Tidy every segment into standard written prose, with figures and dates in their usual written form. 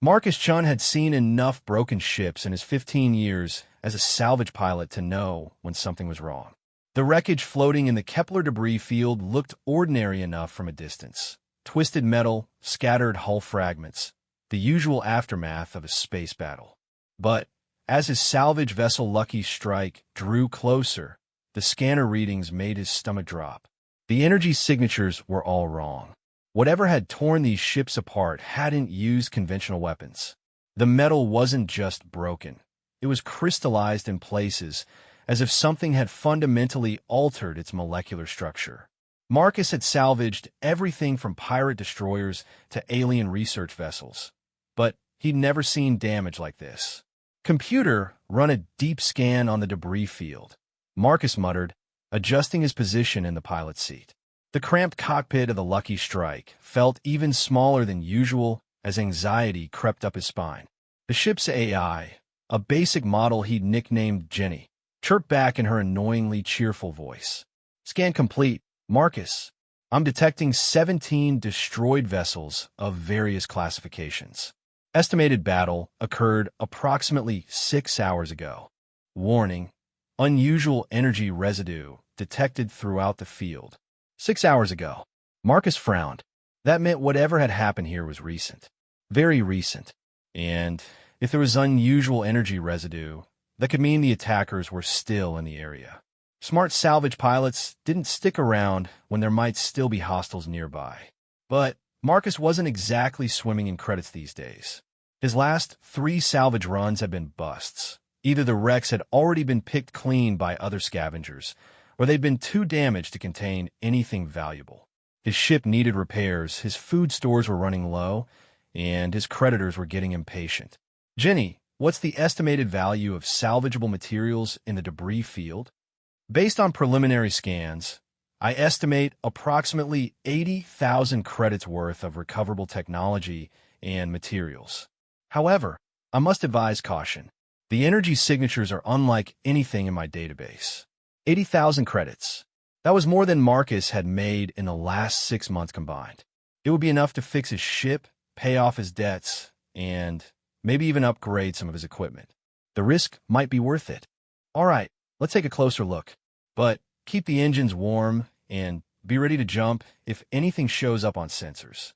Marcus Chun had seen enough broken ships in his 15 years as a salvage pilot to know when something was wrong. The wreckage floating in the Kepler debris field looked ordinary enough from a distance. Twisted metal, scattered hull fragments, the usual aftermath of a space battle. But as his salvage vessel Lucky Strike drew closer, the scanner readings made his stomach drop. The energy signatures were all wrong. Whatever had torn these ships apart hadn't used conventional weapons. The metal wasn't just broken. It was crystallized in places, as if something had fundamentally altered its molecular structure. Marcus had salvaged everything from pirate destroyers to alien research vessels, but he'd never seen damage like this. "Computer, run a deep scan on the debris field," Marcus muttered, adjusting his position in the pilot's seat. The cramped cockpit of the Lucky Strike felt even smaller than usual as anxiety crept up his spine. The ship's AI, a basic model he'd nicknamed Jenny, chirped back in her annoyingly cheerful voice. "Scan complete, Marcus. I'm detecting 17 destroyed vessels of various classifications. Estimated battle occurred approximately 6 hours ago. Warning, unusual energy residue detected throughout the field." 6 hours ago. Marcus frowned. That meant whatever had happened here was recent. Very recent. And if there was unusual energy residue, that could mean the attackers were still in the area. Smart salvage pilots didn't stick around when there might still be hostiles nearby. But Marcus wasn't exactly swimming in credits these days. His last 3 salvage runs had been busts. Either the wrecks had already been picked clean by other scavengers, or they'd been too damaged to contain anything valuable. His ship needed repairs, his food stores were running low, and his creditors were getting impatient. "Jenny, what's the estimated value of salvageable materials in the debris field?" "Based on preliminary scans, I estimate approximately 80,000 credits worth of recoverable technology and materials. However, I must advise caution. The energy signatures are unlike anything in my database." 80,000 credits. That was more than Marcus had made in the last 6 months combined. It would be enough to fix his ship, pay off his debts, and maybe even upgrade some of his equipment. The risk might be worth it. "All right, let's take a closer look. But keep the engines warm and be ready to jump if anything shows up on sensors."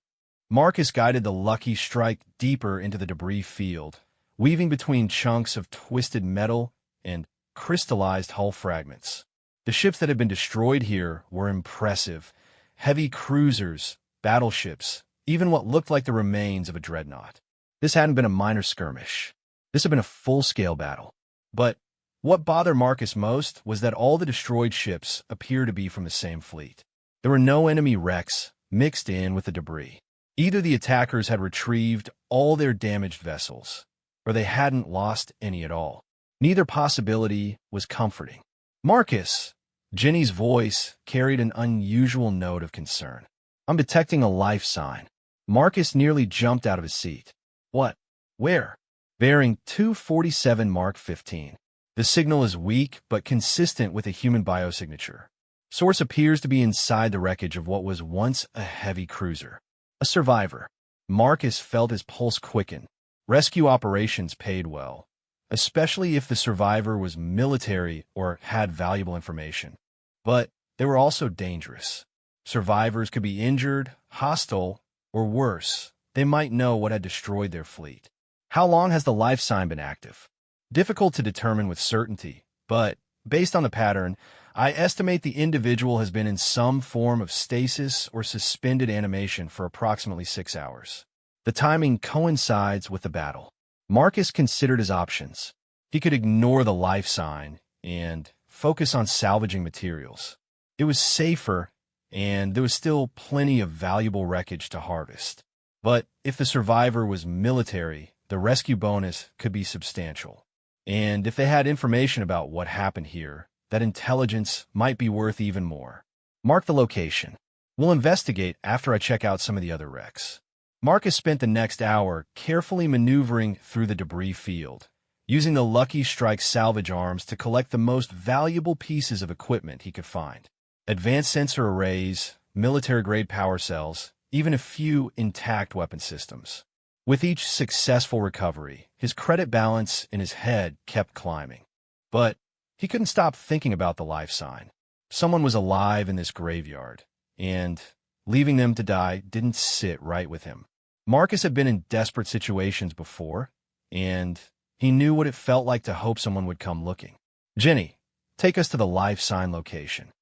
Marcus guided the Lucky Strike deeper into the debris field, weaving between chunks of twisted metal and crystallized hull fragments. The ships that had been destroyed here were impressive. Heavy cruisers, battleships, even what looked like the remains of a dreadnought. This hadn't been a minor skirmish. This had been a full-scale battle. But what bothered Marcus most was that all the destroyed ships appeared to be from the same fleet. There were no enemy wrecks mixed in with the debris. Either the attackers had retrieved all their damaged vessels, or they hadn't lost any at all. Neither possibility was comforting. "Marcus," Jenny's voice carried an unusual note of concern. "I'm detecting a life sign." Marcus nearly jumped out of his seat. "What? Where?" "Bearing 247 Mark 15. The signal is weak but consistent with a human biosignature. Source appears to be inside the wreckage of what was once a heavy cruiser. A survivor." Marcus felt his pulse quicken. Rescue operations paid well, especially if the survivor was military or had valuable information. But they were also dangerous. Survivors could be injured, hostile, or worse, they might know what had destroyed their fleet. "How long has the life sign been active?" "Difficult to determine with certainty, but based on the pattern, I estimate the individual has been in some form of stasis or suspended animation for approximately 6 hours. The timing coincides with the battle." Marcus considered his options. He could ignore the life sign and focus on salvaging materials. It was safer, and there was still plenty of valuable wreckage to harvest. But if the survivor was military, the rescue bonus could be substantial. And if they had information about what happened here, that intelligence might be worth even more. "Mark the location. We'll investigate after I check out some of the other wrecks." Marcus spent the next hour carefully maneuvering through the debris field, using the Lucky Strike salvage arms to collect the most valuable pieces of equipment he could find. Advanced sensor arrays, military-grade power cells, even a few intact weapon systems. With each successful recovery, his credit balance in his head kept climbing. But he couldn't stop thinking about the life sign. Someone was alive in this graveyard, and leaving them to die didn't sit right with him. Marcus had been in desperate situations before, and he knew what it felt like to hope someone would come looking. Jenny, take us to the life sign location.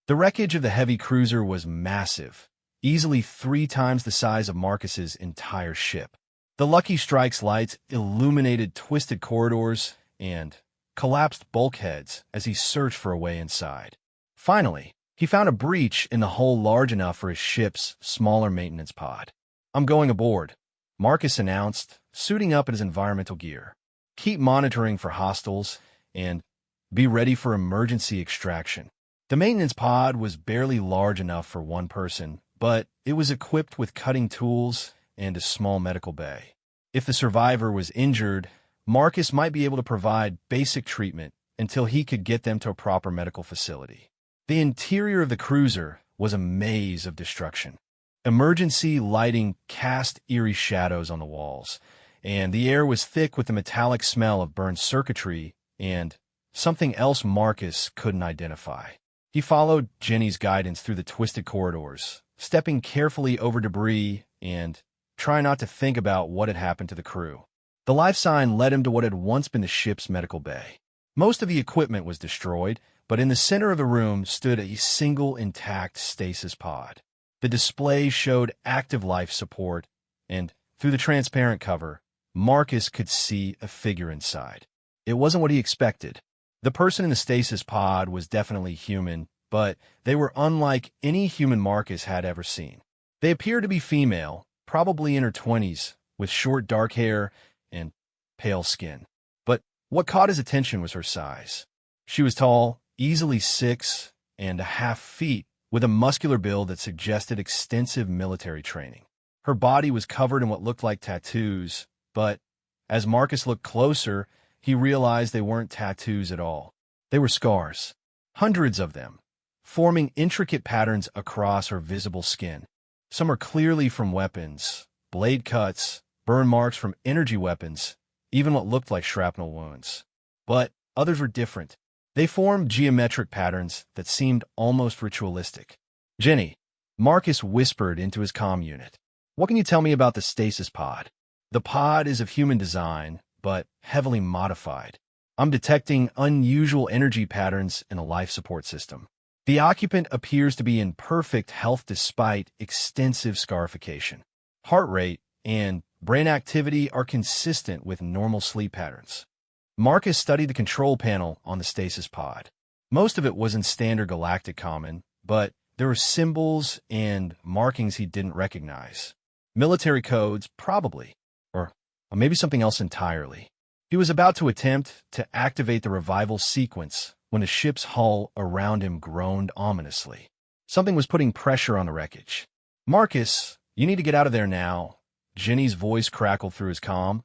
The wreckage of the heavy cruiser was massive, easily 3 times the size of Marcus's entire ship. The Lucky Strike's lights illuminated twisted corridors and collapsed bulkheads as he searched for a way inside. Finally, he found a breach in the hull large enough for his ship's smaller maintenance pod. "I'm going aboard," Marcus announced, suiting up in his environmental gear. "Keep monitoring for hostiles and be ready for emergency extraction." The maintenance pod was barely large enough for one person, but it was equipped with cutting tools and a small medical bay. If the survivor was injured, Marcus might be able to provide basic treatment until he could get them to a proper medical facility. The interior of the cruiser was a maze of destruction. Emergency lighting cast eerie shadows on the walls, and the air was thick with the metallic smell of burned circuitry and something else Marcus couldn't identify. He followed Jenny's guidance through the twisted corridors, stepping carefully over debris and trying not to think about what had happened to the crew. The life sign led him to what had once been the ship's medical bay. Most of the equipment was destroyed, but in the center of the room stood a single intact stasis pod. The display showed active life support, and through the transparent cover, Marcus could see a figure inside. It wasn't what he expected. The person in the stasis pod was definitely human, but they were unlike any human Marcus had ever seen. They appeared to be female, probably in her 20s, with short dark hair and pale skin. But what caught his attention was her size. She was tall, easily 6.5 feet, with a muscular build that suggested extensive military training. Her body was covered in what looked like tattoos, but as Marcus looked closer, he realized they weren't tattoos at all. They were scars, hundreds of them, forming intricate patterns across her visible skin. Some are clearly from weapons, blade cuts, burn marks from energy weapons, even what looked like shrapnel wounds. But others were different. They formed geometric patterns that seemed almost ritualistic. "Jenny," Marcus whispered into his comm unit. "What can you tell me about the stasis pod?" "The pod is of human design, but heavily modified. I'm detecting unusual energy patterns in a life support system. The occupant appears to be in perfect health despite extensive scarification. Heart rate and brain activity are consistent with normal sleep patterns." Marcus studied the control panel on the stasis pod. Most of it was in standard Galactic Common, but there were symbols and markings he didn't recognize. Military codes, probably, or maybe something else entirely. He was about to attempt to activate the revival sequence when the ship's hull around him groaned ominously. Something was putting pressure on the wreckage. "Marcus, you need to get out of there now." Jenny's voice crackled through his comm.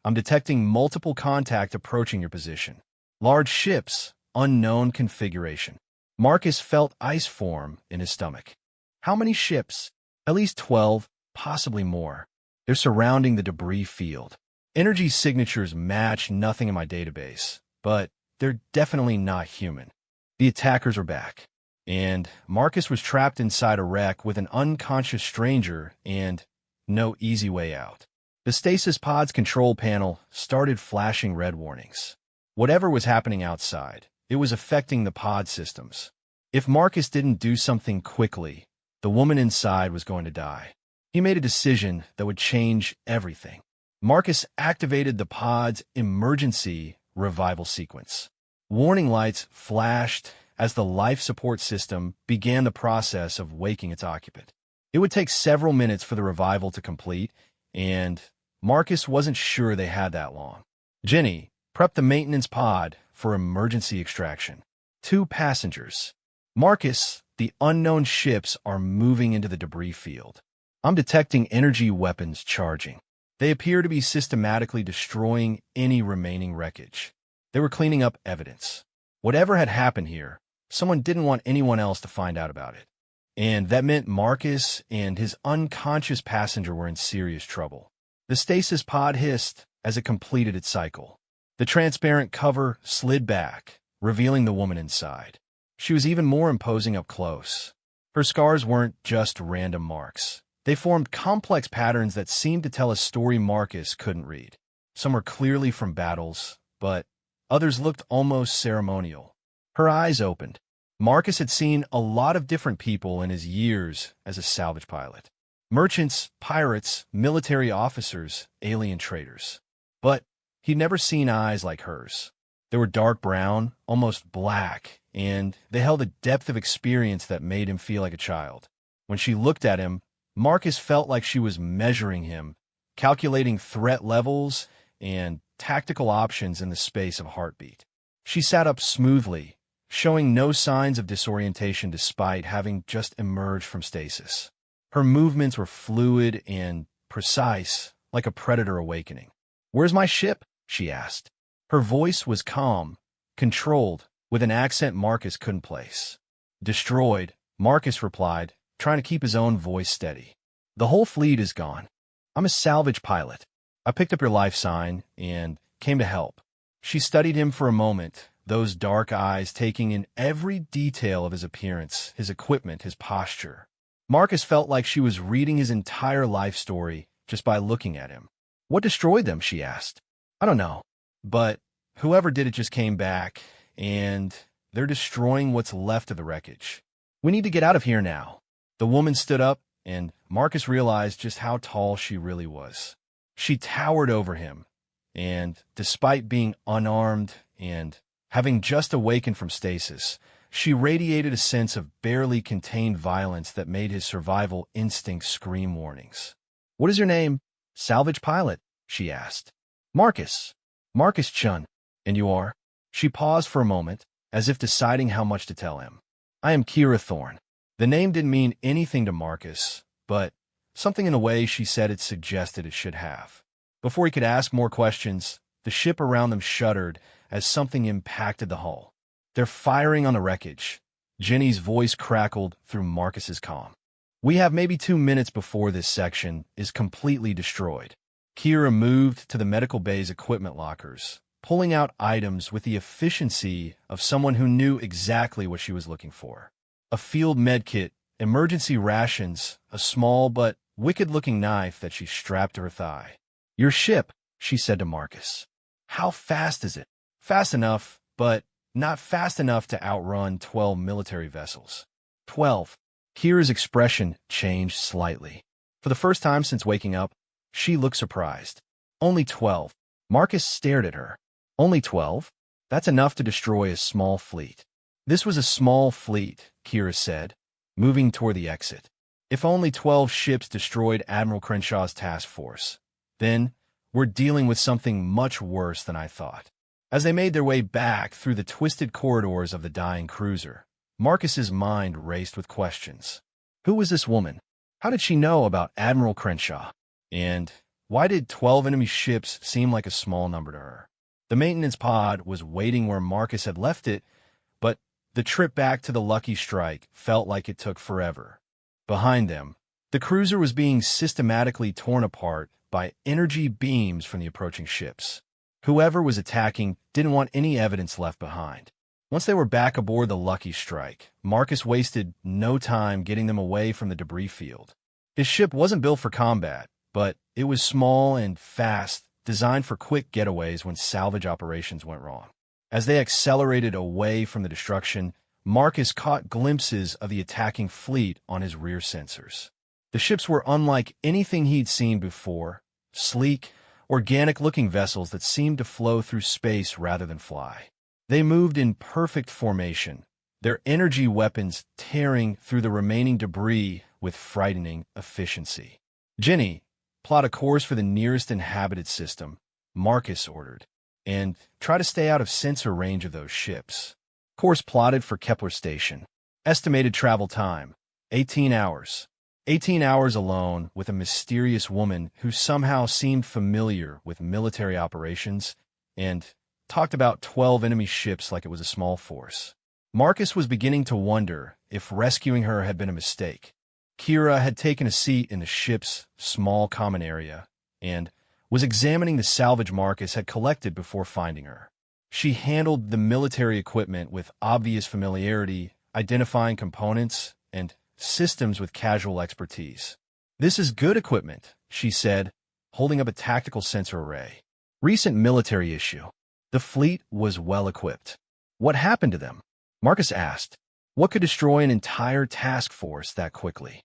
"I'm detecting multiple contact approaching your position. Large ships, unknown configuration." Marcus felt ice form in his stomach. How many ships? At least 12, possibly more. They're surrounding the debris field. Energy signatures match nothing in my database, but they're definitely not human. The attackers are back, and Marcus was trapped inside a wreck with an unconscious stranger and no easy way out. The stasis pod's control panel started flashing red warnings. Whatever was happening outside, it was affecting the pod systems. If Marcus didn't do something quickly, the woman inside was going to die. He made a decision that would change everything. Marcus activated the pod's emergency revival sequence. Warning lights flashed as the life support system began the process of waking its occupant. It would take several minutes for the revival to complete, and Marcus wasn't sure they had that long. "Jenny, prep the maintenance pod for emergency extraction. 2 passengers. Marcus, the unknown ships are moving into the debris field. I'm detecting energy weapons charging. They appear to be systematically destroying any remaining wreckage. They were cleaning up evidence. Whatever had happened here, someone didn't want anyone else to find out about it. And that meant Marcus and his unconscious passenger were in serious trouble. The stasis pod hissed as it completed its cycle. The transparent cover slid back, revealing the woman inside. She was even more imposing up close. Her scars weren't just random marks. They formed complex patterns that seemed to tell a story Marcus couldn't read. Some were clearly from battles, but others looked almost ceremonial. Her eyes opened. Marcus had seen a lot of different people in his years as a salvage pilot. Merchants, pirates, military officers, alien traders. But he'd never seen eyes like hers. They were dark brown, almost black, and they held a depth of experience that made him feel like a child. When she looked at him, Marcus felt like she was measuring him, calculating threat levels and tactical options in the space of a heartbeat. She sat up smoothly, showing no signs of disorientation despite having just emerged from stasis. Her movements were fluid and precise, like a predator awakening. "Where's my ship?" she asked. Her voice was calm, controlled, with an accent Marcus couldn't place. "Destroyed," Marcus replied, trying to keep his own voice steady. "The whole fleet is gone. I'm a salvage pilot. I picked up your life sign and came to help." She studied him for a moment, those dark eyes taking in every detail of his appearance, his equipment, his posture. Marcus felt like she was reading his entire life story just by looking at him. "What destroyed them?" she asked. "I don't know, but whoever did it just came back, and they're destroying what's left of the wreckage. We need to get out of here now." The woman stood up, and Marcus realized just how tall she really was. She towered over him, and despite being unarmed and having just awakened from stasis, she radiated a sense of barely contained violence that made his survival instincts scream warnings. "What is your name?" "Salvage pilot," she asked. "Marcus. Marcus Chun. And you are?" She paused for a moment, as if deciding how much to tell him. "I am Kira Thorne." The name didn't mean anything to Marcus, but something in the way she said it suggested it should have. Before he could ask more questions, the ship around them shuddered as something impacted the hull. "They're firing on the wreckage." Jenny's voice crackled through Marcus's calm. "We have maybe 2 minutes before this section is completely destroyed." Kira moved to the medical bay's equipment lockers, pulling out items with the efficiency of someone who knew exactly what she was looking for. A field medkit, emergency rations, a small but wicked-looking knife that she strapped to her thigh. "Your ship," she said to Marcus. "How fast is it?" "Fast enough, but not fast enough to outrun 12 military vessels." 12. Kira's expression changed slightly. For the first time since waking up, she looked surprised. "Only 12. Marcus stared at her. "Only 12? That's enough to destroy a small fleet." "This was a small fleet," Kira said, moving toward the exit. "If only 12 ships destroyed Admiral Crenshaw's task force, then we're dealing with something much worse than I thought." As they made their way back through the twisted corridors of the dying cruiser, Marcus's mind raced with questions. Who was this woman? How did she know about Admiral Crenshaw? And why did 12 enemy ships seem like a small number to her? The maintenance pod was waiting where Marcus had left it, but the trip back to the Lucky Strike felt like it took forever. Behind them, the cruiser was being systematically torn apart by energy beams from the approaching ships. Whoever was attacking didn't want any evidence left behind. Once they were back aboard the Lucky Strike, Marcus wasted no time getting them away from the debris field. His ship wasn't built for combat, but it was small and fast, designed for quick getaways when salvage operations went wrong. As they accelerated away from the destruction, Marcus caught glimpses of the attacking fleet on his rear sensors. The ships were unlike anything he'd seen before, sleek, organic-looking vessels that seemed to flow through space rather than fly. They moved in perfect formation, their energy weapons tearing through the remaining debris with frightening efficiency. "Jenny, plot a course for the nearest inhabited system," Marcus ordered, "and try to stay out of sensor range of those ships." Course plotted for Kepler Station. Estimated travel time, 18 hours. 18 hours alone with a mysterious woman who somehow seemed familiar with military operations and talked about 12 enemy ships like it was a small force. Marcus was beginning to wonder if rescuing her had been a mistake. Kira had taken a seat in the ship's small common area, and was examining the salvage Marcus had collected before finding her. She handled the military equipment with obvious familiarity, identifying components and systems with casual expertise. "This is good equipment," she said, holding up a tactical sensor array. "Recent military issue. The fleet was well equipped." "What happened to them?" Marcus asked. What could destroy an entire task force that quickly?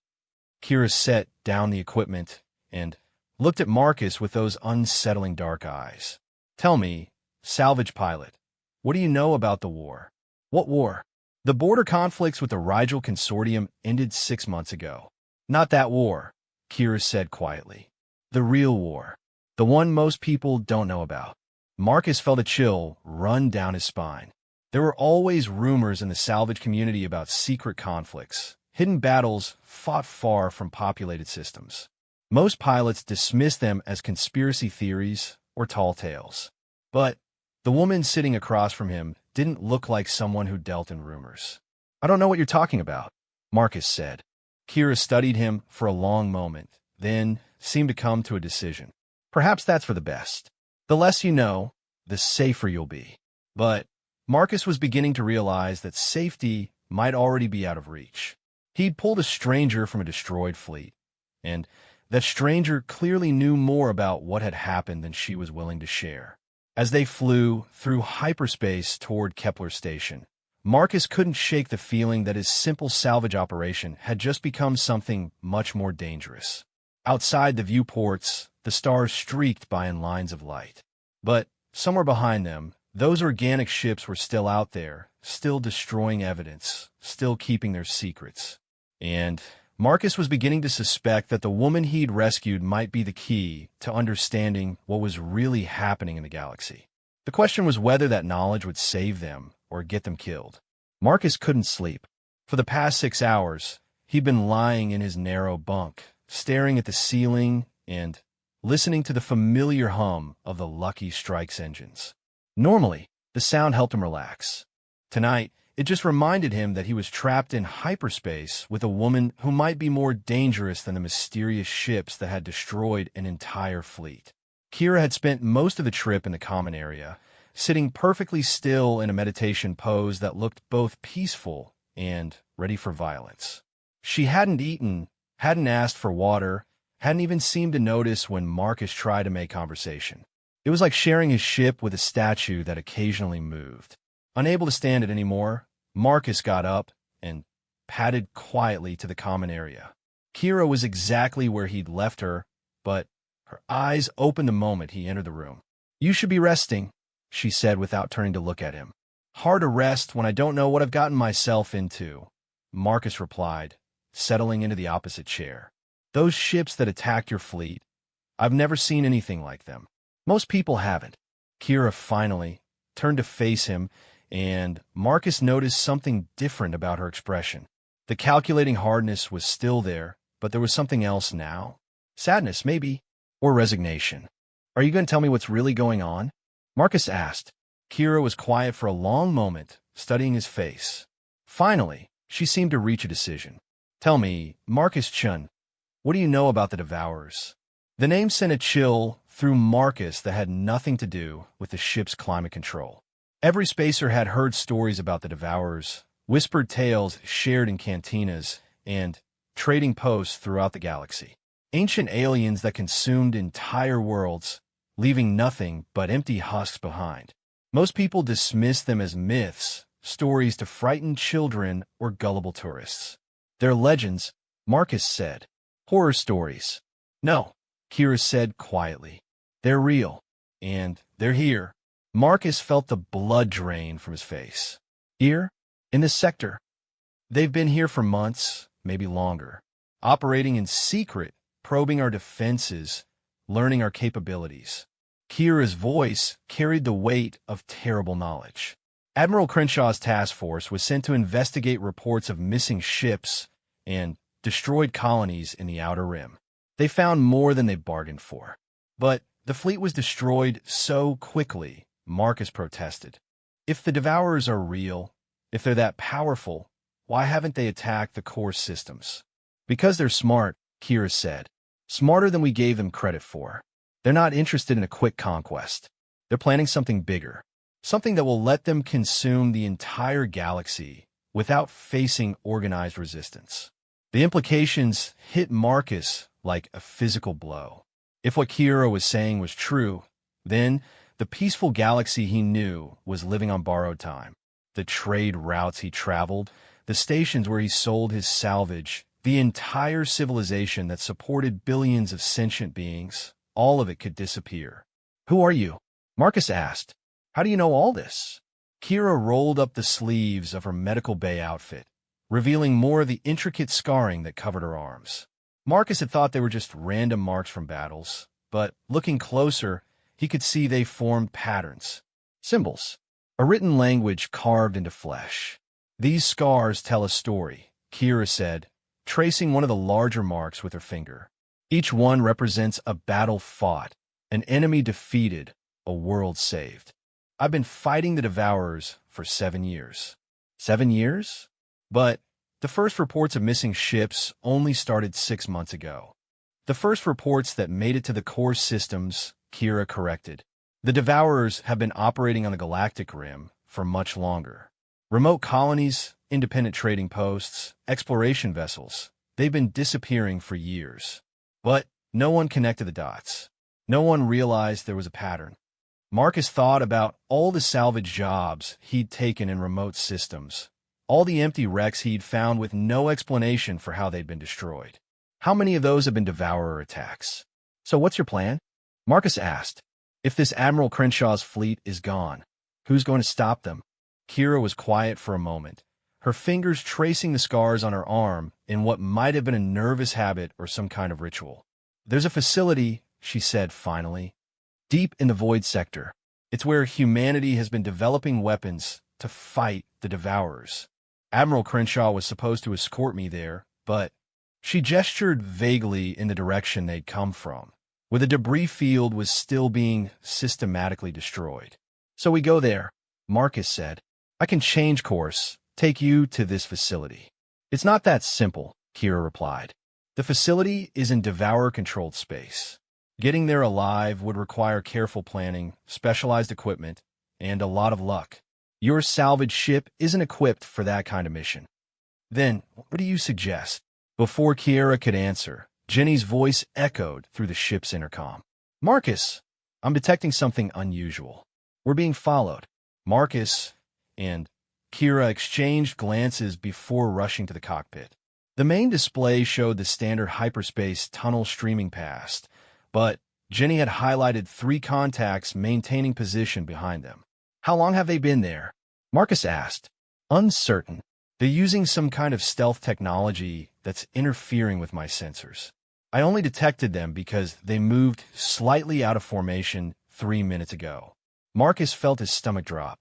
Kira set down the equipment and looked at Marcus with those unsettling dark eyes. "Tell me, salvage pilot, what do you know about the war?" "What war?" "The border conflicts with the Rigel Consortium ended 6 months ago." "Not that war," Kira said quietly. "The real war. The one most people don't know about." Marcus felt a chill run down his spine. There were always rumors in the salvage community about secret conflicts, hidden battles fought far from populated systems. Most pilots dismissed them as conspiracy theories or tall tales. But the woman sitting across from him didn't look like someone who dealt in rumors. "I don't know what you're talking about," Marcus said. Kira studied him for a long moment, then seemed to come to a decision. "Perhaps that's for the best. The less you know, the safer you'll be." But Marcus was beginning to realize that safety might already be out of reach. He'd pulled a stranger from a destroyed fleet, and that stranger clearly knew more about what had happened than she was willing to share. As they flew through hyperspace toward Kepler Station, Marcus couldn't shake the feeling that his simple salvage operation had just become something much more dangerous. Outside the viewports, the stars streaked by in lines of light. But somewhere behind them, those organic ships were still out there, still destroying evidence, still keeping their secrets. And Marcus was beginning to suspect that the woman he'd rescued might be the key to understanding what was really happening in the galaxy. The question was whether that knowledge would save them or get them killed. Marcus couldn't sleep. For the past 6 hours, he'd been lying in his narrow bunk, staring at the ceiling and listening to the familiar hum of the Lucky Strike's engines. Normally, the sound helped him relax. Tonight, it just reminded him that he was trapped in hyperspace with a woman who might be more dangerous than the mysterious ships that had destroyed an entire fleet. Kira had spent most of the trip in the common area, sitting perfectly still in a meditation pose that looked both peaceful and ready for violence. She hadn't eaten, hadn't asked for water, hadn't even seemed to notice when Marcus tried to make conversation. It was like sharing his ship with a statue that occasionally moved. Unable to stand it anymore, Marcus got up and padded quietly to the common area. Kira was exactly where he'd left her, but her eyes opened the moment he entered the room. "You should be resting," she said without turning to look at him. "Hard to rest when I don't know what I've gotten myself into," Marcus replied, settling into the opposite chair. "Those ships that attacked your fleet, I've never seen anything like them. Most people haven't." Kira finally turned to face him, and Marcus noticed something different about her expression. The calculating hardness was still there, but there was something else now. Sadness, maybe, or resignation. "Are you going to tell me what's really going on?" Marcus asked. Kira was quiet for a long moment, studying his face. Finally, she seemed to reach a decision. "Tell me, Marcus Chun, what do you know about the Devourers?" The name sent a chill through Marcus that had nothing to do with the ship's climate control. Every spacer had heard stories about the Devourers, whispered tales shared in cantinas, and trading posts throughout the galaxy. Ancient aliens that consumed entire worlds, leaving nothing but empty husks behind. Most people dismissed them as myths, stories to frighten children or gullible tourists. "They're legends," Marcus said. "Horror stories." "No," Kira said quietly. "They're real, and they're here." Marcus felt the blood drain from his face. "Here? In this sector?" "They've been here for months, maybe longer, operating in secret, probing our defenses, learning our capabilities." Kira's voice carried the weight of terrible knowledge. Admiral Crenshaw's task force was sent to investigate reports of missing ships and destroyed colonies in the Outer Rim. They found more than they bargained for. But the fleet was destroyed so quickly, Marcus protested. "If the Devourers are real, if they're that powerful, why haven't they attacked the core systems?" "Because they're smart," Kira said. "Smarter than we gave them credit for." They're not interested in a quick conquest. They're planning something bigger, something that will let them consume the entire galaxy without facing organized resistance. The implications hit Marcus like a physical blow. If what Kira was saying was true, then the peaceful galaxy he knew was living on borrowed time. The trade routes he traveled, the stations where he sold his salvage, the entire civilization that supported billions of sentient beings, all of it could disappear. "Who are you?" Marcus asked. "How do you know all this?" Kira rolled up the sleeves of her medical bay outfit, revealing more of the intricate scarring that covered her arms. Marcus had thought they were just random marks from battles, but looking closer, he could see they formed patterns, symbols, a written language carved into flesh. "These scars tell a story," Kira said, tracing one of the larger marks with her finger. "Each one represents a battle fought, an enemy defeated, a world saved. I've been fighting the Devourers for 7 years." 7 years? But the first reports of missing ships only started 6 months ago. The first reports that made it to the core systems, Kira corrected. The Devourers have been operating on the Galactic Rim for much longer. Remote colonies, independent trading posts, exploration vessels, they've been disappearing for years. But no one connected the dots. No one realized there was a pattern. Marcus thought about all the salvage jobs he'd taken in remote systems, all the empty wrecks he'd found with no explanation for how they'd been destroyed. How many of those have been Devourer attacks? "So what's your plan?" Marcus asked. "If this Admiral Crenshaw's fleet is gone, who's going to stop them?" Kira was quiet for a moment, her fingers tracing the scars on her arm in what might have been a nervous habit or some kind of ritual. "There's a facility," she said finally, "deep in the Void Sector. It's where humanity has been developing weapons to fight the Devourers. Admiral Crenshaw was supposed to escort me there, but—" She gestured vaguely in the direction they'd come from, where the debris field was still being systematically destroyed. "So we go there," Marcus said. "I can change course, take you to this facility." "It's not that simple," Kira replied. "The facility is in Devourer-controlled space. Getting there alive would require careful planning, specialized equipment, and a lot of luck. Your salvage ship isn't equipped for that kind of mission." "Then, what do you suggest?" Before Kira could answer, Jenny's voice echoed through the ship's intercom. "Marcus, I'm detecting something unusual. We're being followed." Marcus and Kira exchanged glances before rushing to the cockpit. The main display showed the standard hyperspace tunnel streaming past, but Jenny had highlighted 3 contacts maintaining position behind them. "How long have they been there?" Marcus asked. "Uncertain. They're using some kind of stealth technology that's interfering with my sensors. I only detected them because they moved slightly out of formation 3 minutes ago." Marcus felt his stomach drop.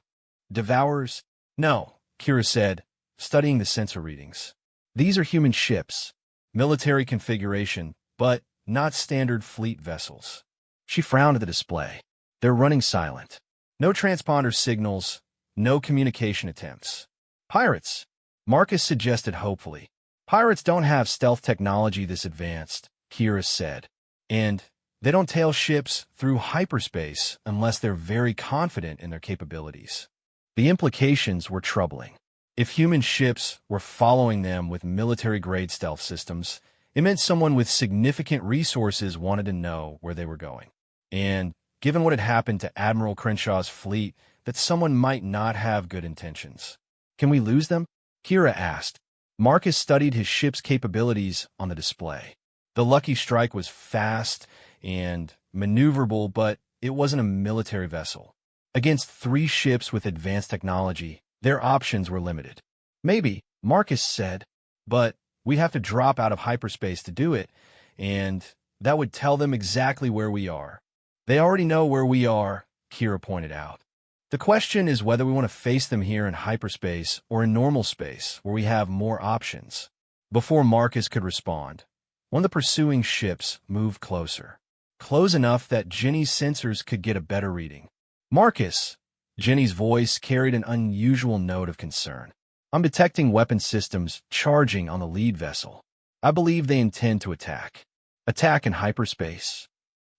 "Devourers?" "No," Kira said, studying the sensor readings. "These are human ships, military configuration, but not standard fleet vessels." She frowned at the display. "They're running silent. No transponder signals, no communication attempts." "Pirates," Marcus suggested hopefully. "Pirates don't have stealth technology this advanced," Kira said, "and they don't tail ships through hyperspace unless they're very confident in their capabilities." The implications were troubling. If human ships were following them with military-grade stealth systems, it meant someone with significant resources wanted to know where they were going. And given what had happened to Admiral Crenshaw's fleet, that someone might not have good intentions. "Can we lose them?" Kira asked. Marcus studied his ship's capabilities on the display. The Lucky Strike was fast and maneuverable, but it wasn't a military vessel. Against 3 ships with advanced technology, their options were limited. "Maybe," Marcus said, "but we'd have to drop out of hyperspace to do it, and that would tell them exactly where we are." "They already know where we are," Kira pointed out. "The question is whether we want to face them here in hyperspace or in normal space, where we have more options." Before Marcus could respond, one of the pursuing ships moved closer, close enough that Jenny's sensors could get a better reading. "Marcus," Jenny's voice carried an unusual note of concern. "I'm detecting weapon systems charging on the lead vessel. I believe they intend to attack. Attack in hyperspace."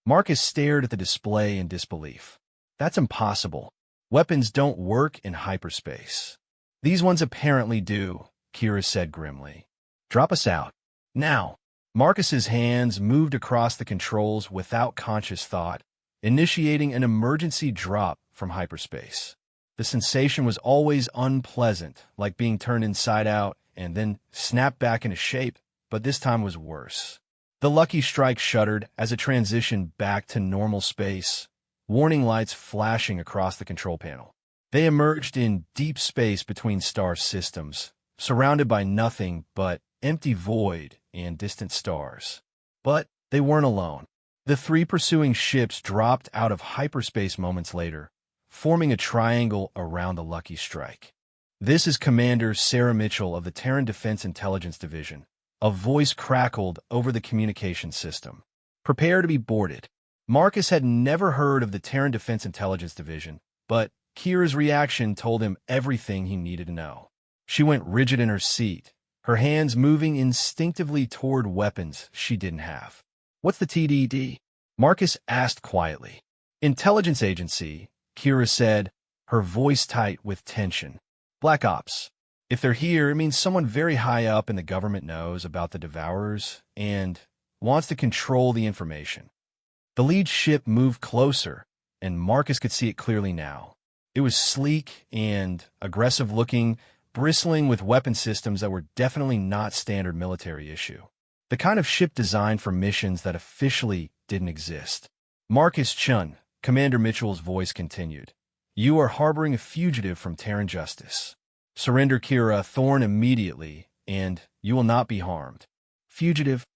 Marcus stared at the display in disbelief. That's impossible. Weapons don't work in hyperspace. These ones apparently do, Kira said grimly. Drop us out. Now. Marcus's hands moved across the controls without conscious thought, initiating an emergency drop from hyperspace. The sensation was always unpleasant, like being turned inside out and then snapped back into shape, but this time was worse. The Lucky Strike shuddered as it transitioned back to normal space, warning lights flashing across the control panel. They emerged in deep space between star systems, surrounded by nothing but empty void and distant stars. But they weren't alone. The three pursuing ships dropped out of hyperspace moments later, forming a triangle around the Lucky Strike. This is Commander Sarah Mitchell of the Terran Defense Intelligence Division. A voice crackled over the communication system. Prepare to be boarded. Marcus had never heard of the Terran Defense Intelligence Division, but Kira's reaction told him everything he needed to know. She went rigid in her seat, her hands moving instinctively toward weapons she didn't have. What's the TDD? Marcus asked quietly. Intelligence Agency, Kira said, her voice tight with tension. Black Ops. If they're here, it means someone very high up in the government knows about the Devourers and wants to control the information. The lead ship moved closer, and Marcus could see it clearly now. It was sleek and aggressive-looking, bristling with weapon systems that were definitely not standard military issue. The kind of ship designed for missions that officially didn't exist. Marcus Chun, Commander Mitchell's voice continued. You are harboring a fugitive from Terran justice. Surrender Kira Thorne immediately, and you will not be harmed. Fugitive?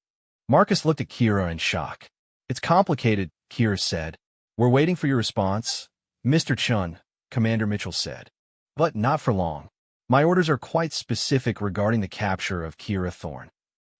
Marcus looked at Kira in shock. It's complicated, Kira said. We're waiting for your response, Mr. Chun, Commander Mitchell said. But not for long. My orders are quite specific regarding the capture of Kira Thorne.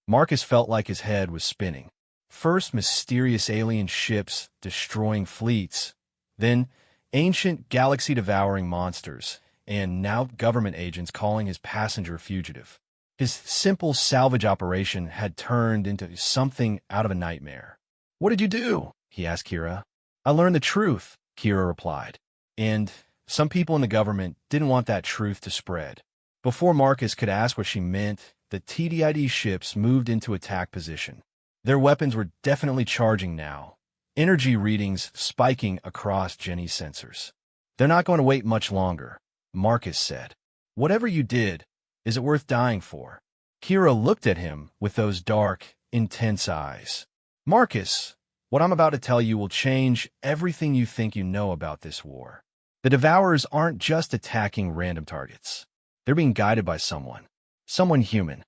Marcus felt like his head was spinning. First mysterious alien ships destroying fleets, then ancient galaxy-devouring monsters, and now government agents calling his passenger fugitive. His simple salvage operation had turned into something out of a nightmare. What did you do? He asked Kira. I learned the truth, Kira replied. And some people in the government didn't want that truth to spread. Before Marcus could ask what she meant, the TDID ships moved into attack position. Their weapons were definitely charging now, energy readings spiking across Jenny's sensors. They're not going to wait much longer, Marcus said. Whatever you did, is it worth dying for? Kira looked at him with those dark, intense eyes. Marcus, what I'm about to tell you will change everything you think you know about this war. The Devourers aren't just attacking random targets. They're being guided by someone human.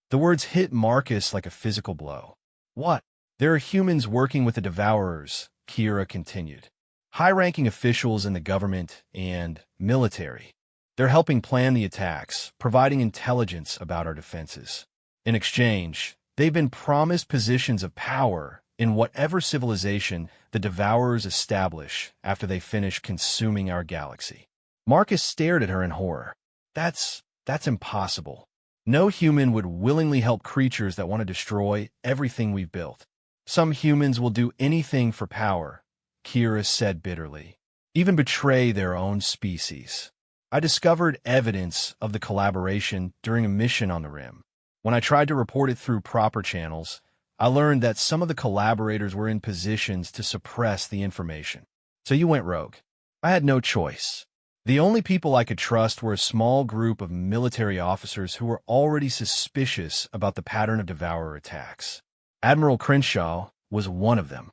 The words hit Marcus like a physical blow. What? There are humans working with the Devourers, Kira continued. High-ranking officials in the government and military. They're helping plan the attacks, providing intelligence about our defenses. In exchange, they've been promised positions of power in whatever civilization the Devourers establish after they finish consuming our galaxy. Marcus stared at her in horror. That's impossible. No human would willingly help creatures that want to destroy everything we've built. Some humans will do anything for power, Kira said bitterly, even betray their own species. I discovered evidence of the collaboration during a mission on the Rim. When I tried to report it through proper channels, I learned that some of the collaborators were in positions to suppress the information. So you went rogue. I had no choice. The only people I could trust were a small group of military officers who were already suspicious about the pattern of Devourer attacks. Admiral Crenshaw was one of them.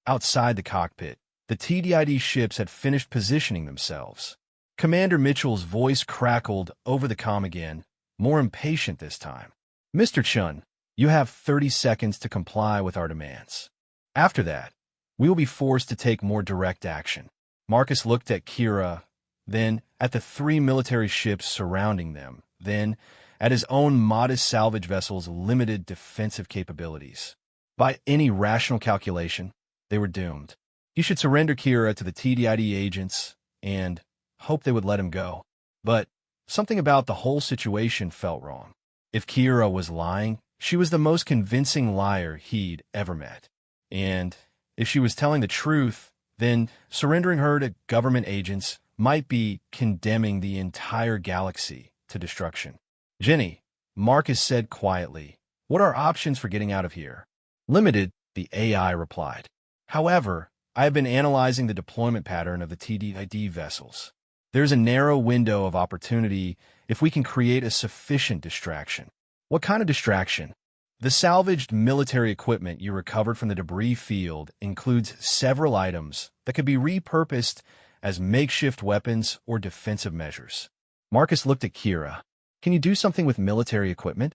Outside the cockpit, the TDID ships had finished positioning themselves. Commander Mitchell's voice crackled over the comm again, more impatient this time. Mr. Chun, you have 30 seconds to comply with our demands. After that, we will be forced to take more direct action. Marcus looked at Kira, then at the three military ships surrounding them, then at his own modest salvage vessel's limited defensive capabilities. By any rational calculation, they were doomed. He should surrender Kira to the TDID agents and hope they would let him go. But something about the whole situation felt wrong. If Kira was lying, she was the most convincing liar he'd ever met. And If she was telling the truth, then surrendering her to government agents might be condemning the entire galaxy to destruction. Jenny, Marcus said quietly, what are options for getting out of here? Limited, the AI replied. However, I have been analyzing the deployment pattern of the TDID vessels. There's a narrow window of opportunity if we can create a sufficient distraction. What kind of distraction? The salvaged military equipment you recovered from the debris field includes several items that could be repurposed as makeshift weapons or defensive measures. Marcus looked at Kira. Can you do something with military equipment?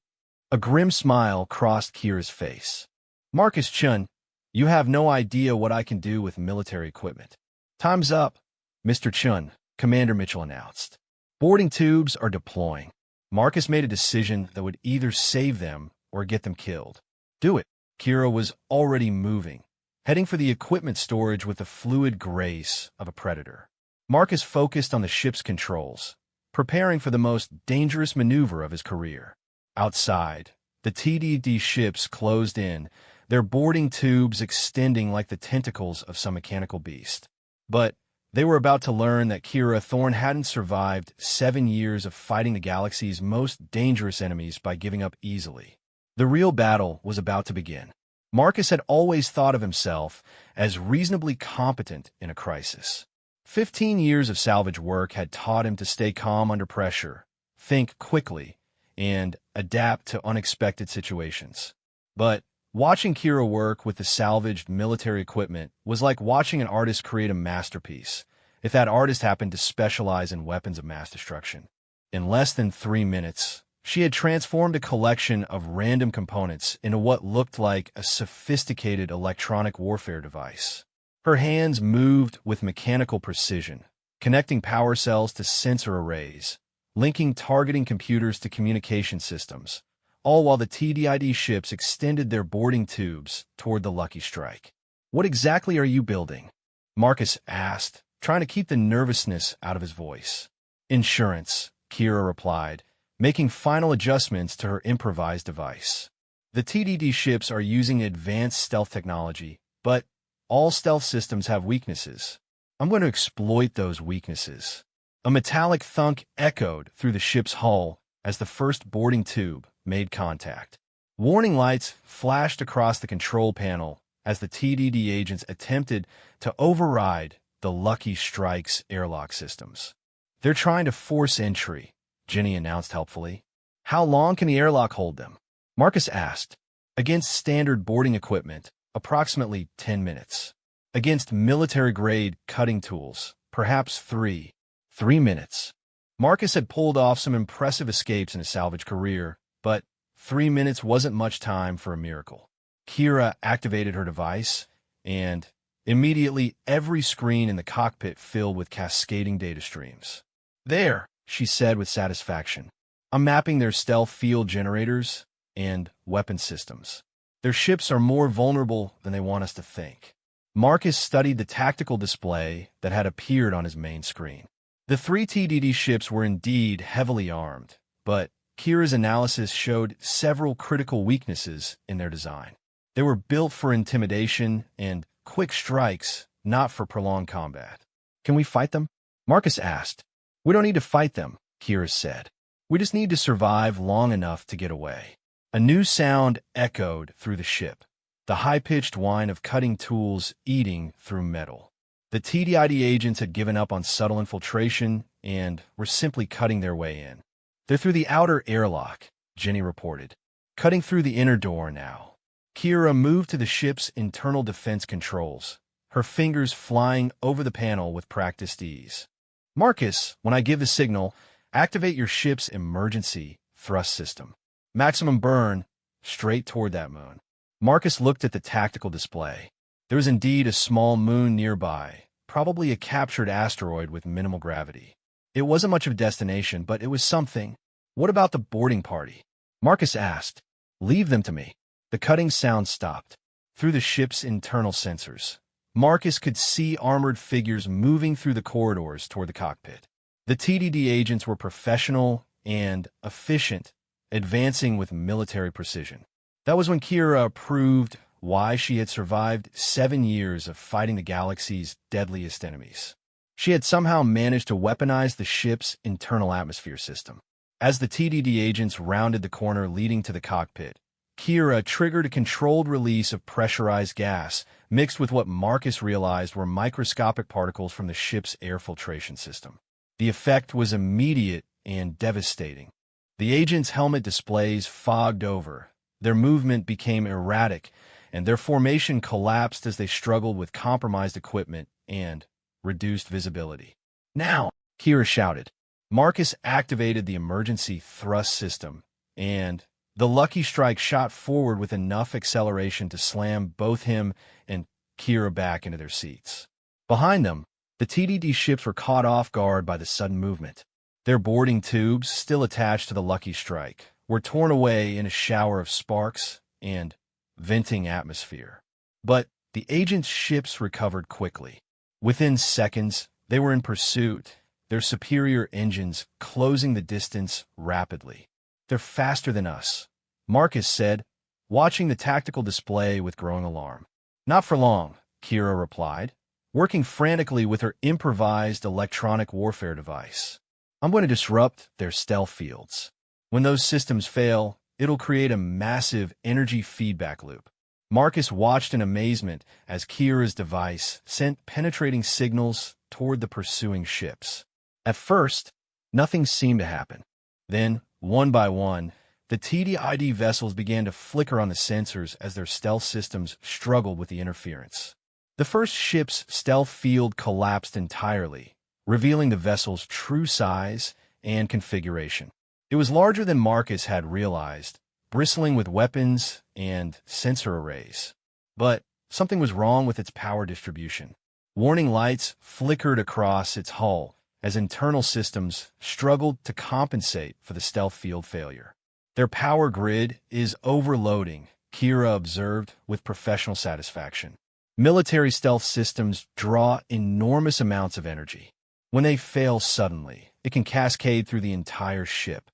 A grim smile crossed Kira's face. Marcus Chun, you have no idea what I can do with military equipment. Time's up, Mr. Chun, Commander Mitchell announced. Boarding tubes are deploying. Marcus made a decision that would either save them or get them killed. Do it. Kira was already moving, heading for the equipment storage with the fluid grace of a predator. Marcus focused on the ship's controls, preparing for the most dangerous maneuver of his career. Outside, the TDD ships closed in, their boarding tubes extending like the tentacles of some mechanical beast. But they were about to learn that Kira Thorne hadn't survived 7 years of fighting the galaxy's most dangerous enemies by giving up easily. The real battle was about to begin. Marcus had always thought of himself as reasonably competent in a crisis. 15 years of salvage work had taught him to stay calm under pressure, think quickly, and adapt to unexpected situations. But watching Kira work with the salvaged military equipment was like watching an artist create a masterpiece, if that artist happened to specialize in weapons of mass destruction. In less than 3 minutes, she had transformed a collection of random components into what looked like a sophisticated electronic warfare device. Her hands moved with mechanical precision, connecting power cells to sensor arrays, linking targeting computers to communication systems, all while the TDID ships extended their boarding tubes toward the Lucky Strike. What exactly are you building? Marcus asked, trying to keep the nervousness out of his voice. Insurance, Kira replied, making final adjustments to her improvised device. The TDD ships are using advanced stealth technology, but all stealth systems have weaknesses. I'm going to exploit those weaknesses. A metallic thunk echoed through the ship's hull as the first boarding tube made contact. Warning lights flashed across the control panel as the TDD agents attempted to override the Lucky Strike's airlock systems. They're trying to force entry, Jenny announced helpfully. How long can the airlock hold them? Marcus asked. Against standard boarding equipment, approximately 10 minutes. Against military-grade cutting tools, perhaps 3 minutes. Marcus had pulled off some impressive escapes in his salvage career, but 3 minutes wasn't much time for a miracle. Kira activated her device, and immediately every screen in the cockpit filled with cascading data streams. There, she said with satisfaction. I'm mapping their stealth field generators and weapon systems. Their ships are more vulnerable than they want us to think. Marcus studied the tactical display that had appeared on his main screen. The 3 TDD ships were indeed heavily armed, but Kira's analysis showed several critical weaknesses in their design. They were built for intimidation and quick strikes, not for prolonged combat. Can we fight them? Marcus asked. We don't need to fight them, Kira said. We just need to survive long enough to get away. A new sound echoed through the ship, the high-pitched whine of cutting tools eating through metal. The TDID agents had given up on subtle infiltration and were simply cutting their way in. They're through the outer airlock, Jenny reported, cutting through the inner door now. Kira moved to the ship's internal defense controls, her fingers flying over the panel with practiced ease. Marcus, when I give the signal, activate your ship's emergency thrust system. Maximum burn, straight toward that moon. Marcus looked at the tactical display. There was indeed a small moon nearby, probably a captured asteroid with minimal gravity. It wasn't much of a destination, but it was something. What about the boarding party? Marcus asked. Leave them to me. The cutting sound stopped. Through the ship's internal sensors, Marcus could see armored figures moving through the corridors toward the cockpit. The TDD agents were professional and efficient, advancing with military precision. That was when Kira approved why she had survived 7 years of fighting the galaxy's deadliest enemies. She had somehow managed to weaponize the ship's internal atmosphere system. As the TDD agents rounded the corner leading to the cockpit, Kira triggered a controlled release of pressurized gas, mixed with what Marcus realized were microscopic particles from the ship's air filtration system. The effect was immediate and devastating. The agents' helmet displays fogged over, their movement became erratic, and their formation collapsed as they struggled with compromised equipment and reduced visibility. "Now!" Kira shouted. Marcus activated the emergency thrust system, and the Lucky Strike shot forward with enough acceleration to slam both him and Kira back into their seats. Behind them, the TDD ships were caught off guard by the sudden movement. Their boarding tubes, still attached to the Lucky Strike, were torn away in a shower of sparks and venting atmosphere. But the agents' ships recovered quickly. Within seconds, they were in pursuit, their superior engines closing the distance rapidly. "They're faster than us," Marcus said, watching the tactical display with growing alarm. "Not for long," Kira replied, working frantically with her improvised electronic warfare device. "I'm going to disrupt their stealth fields. When those systems fail, it'll create a massive energy feedback loop." Marcus watched in amazement as Kira's device sent penetrating signals toward the pursuing ships. At first, nothing seemed to happen. Then, one by one, the TDID vessels began to flicker on the sensors as their stealth systems struggled with the interference. The first ship's stealth field collapsed entirely, revealing the vessel's true size and configuration. It was larger than Marcus had realized, bristling with weapons and sensor arrays. But something was wrong with its power distribution. Warning lights flickered across its hull as internal systems struggled to compensate for the stealth field failure. "Their power grid is overloading," Kira observed with professional satisfaction. "Military stealth systems draw enormous amounts of energy. When they fail suddenly, it can cascade through the entire ship."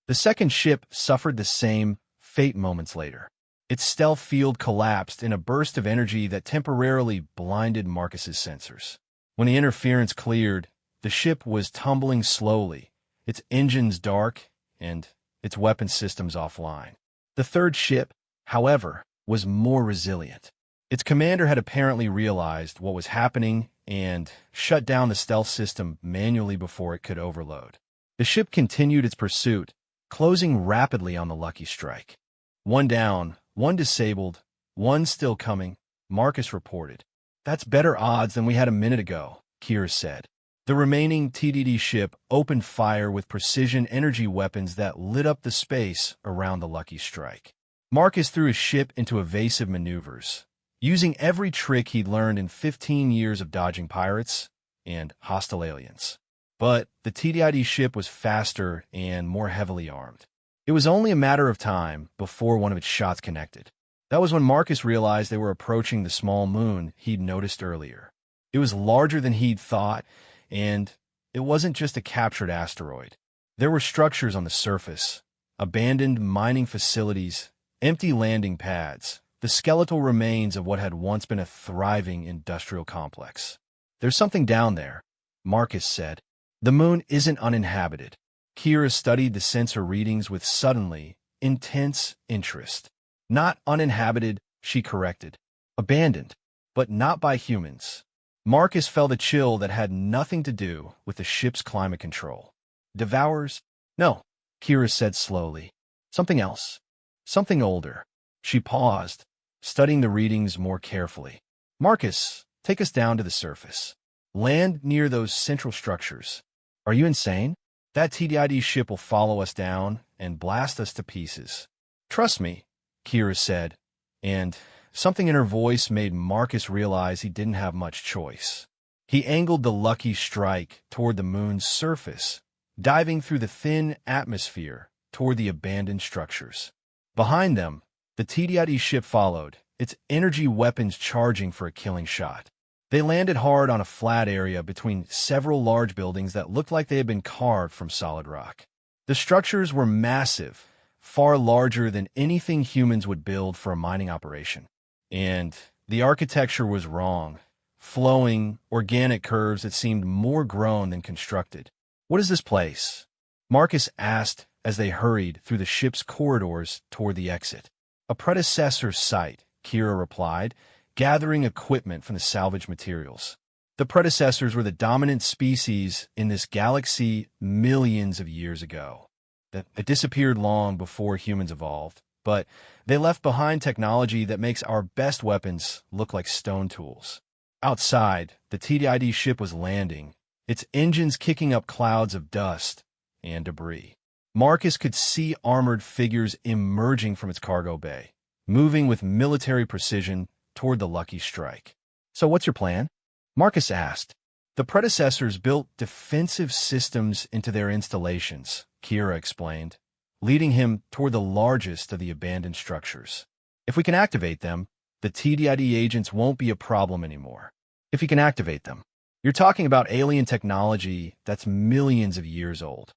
The second ship suffered the same fate moments later. Its stealth field collapsed in a burst of energy that temporarily blinded Marcus's sensors. When the interference cleared, the ship was tumbling slowly, its engines dark and its weapon systems offline. The third ship, however, was more resilient. Its commander had apparently realized what was happening and shut down the stealth system manually before it could overload. The ship continued its pursuit, closing rapidly on the Lucky Strike. "One down, one disabled, one still coming," Marcus reported. "That's better odds than we had a minute ago," Kira said. The remaining TDD ship opened fire with precision energy weapons that lit up the space around the Lucky Strike. Marcus threw his ship into evasive maneuvers, using every trick he'd learned in 15 years of dodging pirates and hostile aliens. But the TDID ship was faster and more heavily armed. It was only a matter of time before one of its shots connected. That was when Marcus realized they were approaching the small moon he'd noticed earlier. It was larger than he'd thought, and it wasn't just a captured asteroid. There were structures on the surface, abandoned mining facilities, empty landing pads, the skeletal remains of what had once been a thriving industrial complex. "There's something down there," Marcus said. "The moon isn't uninhabited." Kira studied the sensor readings with suddenly intense interest. "Not uninhabited," she corrected. "Abandoned, but not by humans." Marcus felt a chill that had nothing to do with the ship's climate control. "Devourers?" "No," Kira said slowly. "Something else. Something older." She paused, studying the readings more carefully. "Marcus, take us down to the surface. Land near those central structures." "Are you insane? That TDID ship will follow us down and blast us to pieces." "Trust me," Kira said, and something in her voice made Marcus realize he didn't have much choice. He angled the Lucky Strike toward the moon's surface, diving through the thin atmosphere toward the abandoned structures. Behind them, the TDID ship followed, its energy weapons charging for a killing shot. They landed hard on a flat area between several large buildings that looked like they had been carved from solid rock. The structures were massive, far larger than anything humans would build for a mining operation. And the architecture was wrong. Flowing, organic curves that seemed more grown than constructed. What is this place? Marcus asked as they hurried through the ship's corridors toward the exit. A predecessor site, Kira replied, gathering equipment from the salvage materials. The predecessors were the dominant species in this galaxy millions of years ago. It disappeared long before humans evolved, but they left behind technology that makes our best weapons look like stone tools. Outside, the TDID ship was landing, its engines kicking up clouds of dust and debris. Marcus could see armored figures emerging from its cargo bay, moving with military precision toward the Lucky Strike. So what's your plan? Marcus asked. The predecessors built defensive systems into their installations, Kira explained, leading him toward the largest of the abandoned structures. If we can activate them, the TDID agents won't be a problem anymore. If you can activate them. You're talking about alien technology that's millions of years old.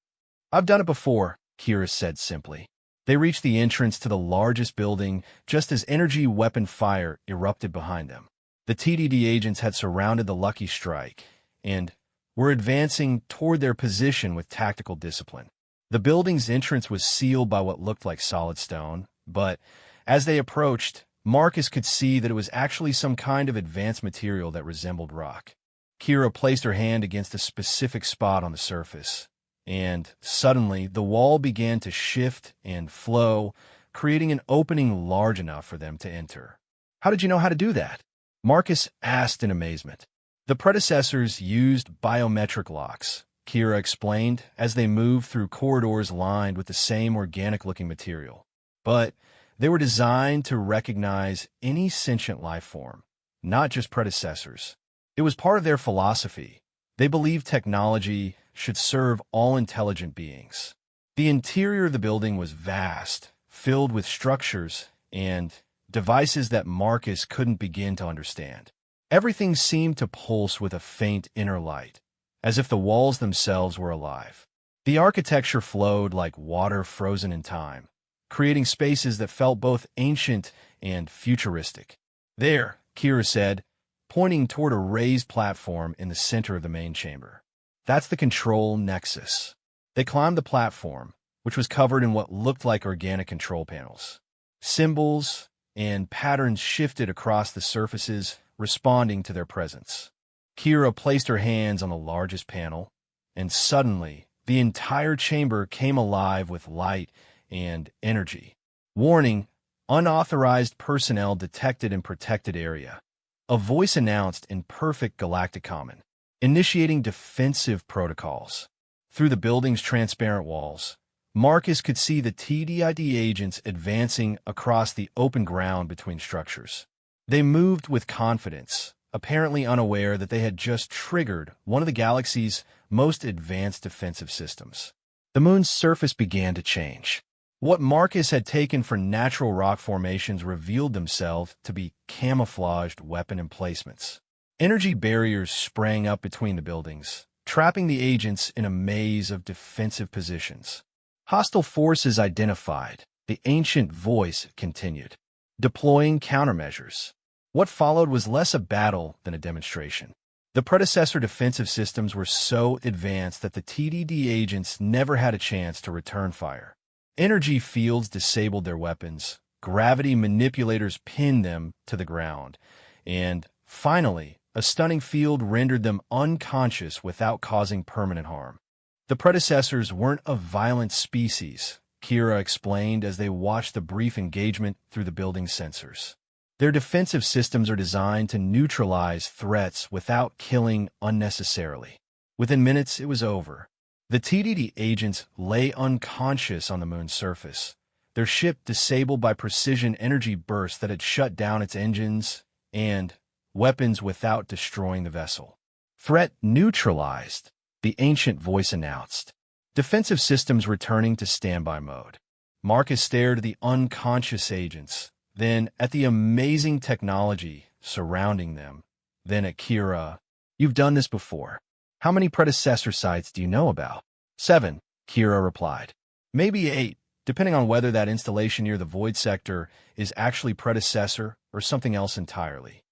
I've done it before, Kira said simply. They reached the entrance to the largest building just as energy weapon fire erupted behind them. The TDD agents had surrounded the Lucky Strike and were advancing toward their position with tactical discipline. The building's entrance was sealed by what looked like solid stone, but as they approached, Marcus could see that it was actually some kind of advanced material that resembled rock. Kira placed her hand against a specific spot on the surface, and suddenly the wall began to shift and flow, creating an opening large enough for them to enter. How did you know how to do that? Marcus asked in amazement. The predecessors used biometric locks, Kira explained, as they moved through corridors lined with the same organic-looking material. But they were designed to recognize any sentient life form, not just predecessors. It was part of their philosophy. They believed technology should serve all intelligent beings. The interior of the building was vast, filled with structures and devices that Marcus couldn't begin to understand. Everything seemed to pulse with a faint inner light, as if the walls themselves were alive. The architecture flowed like water frozen in time, creating spaces that felt both ancient and futuristic. There, Kira said, pointing toward a raised platform in the center of the main chamber. That's the control nexus. They climbed the platform, which was covered in what looked like organic control panels. Symbols and patterns shifted across the surfaces, responding to their presence. Kira placed her hands on the largest panel, and suddenly, the entire chamber came alive with light and energy. Warning, unauthorized personnel detected in protected area. A voice announced in perfect galactic common, initiating defensive protocols. Through the building's transparent walls, Marcus could see the TDID agents advancing across the open ground between structures. They moved with confidence, apparently unaware that they had just triggered one of the galaxy's most advanced defensive systems. The moon's surface began to change. What Marcus had taken for natural rock formations revealed themselves to be camouflaged weapon emplacements. Energy barriers sprang up between the buildings, trapping the agents in a maze of defensive positions. Hostile forces identified, the ancient voice continued, deploying countermeasures. What followed was less a battle than a demonstration. The predecessor defensive systems were so advanced that the TDD agents never had a chance to return fire. Energy fields disabled their weapons, gravity manipulators pinned them to the ground, and, finally, a stunning field rendered them unconscious without causing permanent harm. The predecessors weren't a violent species, Kira explained as they watched the brief engagement through the building's sensors. Their defensive systems are designed to neutralize threats without killing unnecessarily. Within minutes, it was over. The TDD agents lay unconscious on the moon's surface, their ship disabled by precision energy bursts that had shut down its engines and weapons without destroying the vessel. Threat neutralized, the ancient voice announced. Defensive systems returning to standby mode. Marcus stared at the unconscious agents, then at the amazing technology surrounding them, then at Kira. You've done this before. How many predecessor sites do you know about? 7, Kira replied. Maybe 8, depending on whether that installation near the void sector is actually predecessor or something else entirely.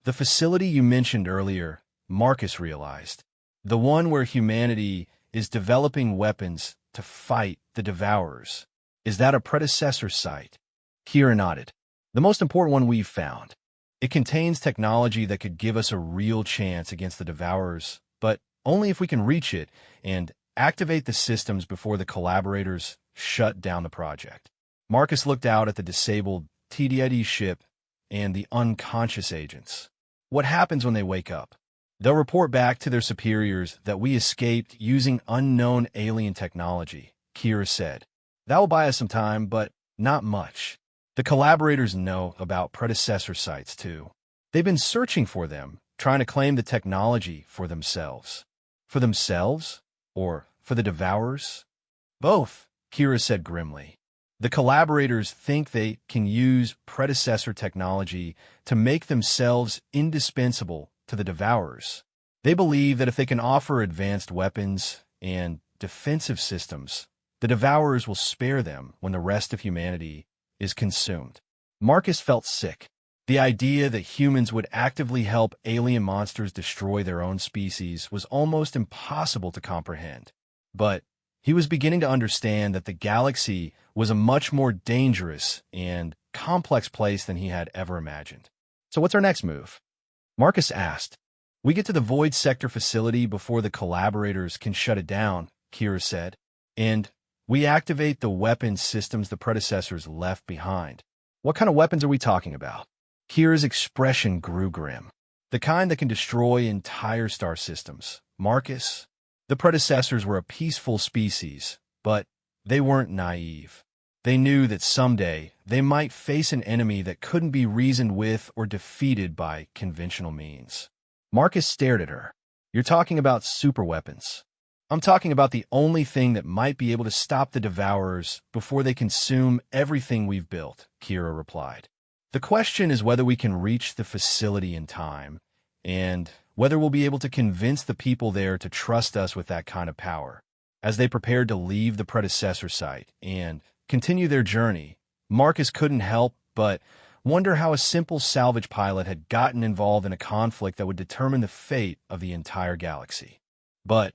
The facility you mentioned earlier, Marcus realized, the one where humanity is developing weapons to fight the Devourers. Is that a predecessor site? Kira nodded. The most important one we've found. It contains technology that could give us a real chance against the Devourers, but only if we can reach it and activate the systems before the collaborators shut down the project. Marcus looked out at the disabled TDID ship and the unconscious agents. What happens when they wake up? They'll report back to their superiors that we escaped using unknown alien technology, Kira said. That will buy us some time, but not much. The collaborators know about predecessor sites, too. They've been searching for them, trying to claim the technology for themselves. For themselves? Or for the Devourers? Both, Kira said grimly. The collaborators think they can use predecessor technology to make themselves indispensable to the Devourers. They believe that if they can offer advanced weapons and defensive systems, the Devourers will spare them when the rest of humanity is consumed. Marcus felt sick. The idea that humans would actively help alien monsters destroy their own species was almost impossible to comprehend. But he was beginning to understand that the galaxy was a much more dangerous and complex place than he had ever imagined. So what's our next move? Marcus asked. We get to the Void Sector facility before the collaborators can shut it down, Kira said, and we activate the weapons systems the predecessors left behind. What kind of weapons are we talking about? Kira's expression grew grim. The kind that can destroy entire star systems. Marcus, the predecessors were a peaceful species, but they weren't naive. They knew that someday they might face an enemy that couldn't be reasoned with or defeated by conventional means. Marcus stared at her. You're talking about superweapons. I'm talking about the only thing that might be able to stop the Devourers before they consume everything we've built, Kira replied. The question is whether we can reach the facility in time, and whether we'll be able to convince the people there to trust us with that kind of power. As they prepared to leave the predecessor site and continue their journey, Marcus couldn't help but wonder how a simple salvage pilot had gotten involved in a conflict that would determine the fate of the entire galaxy. But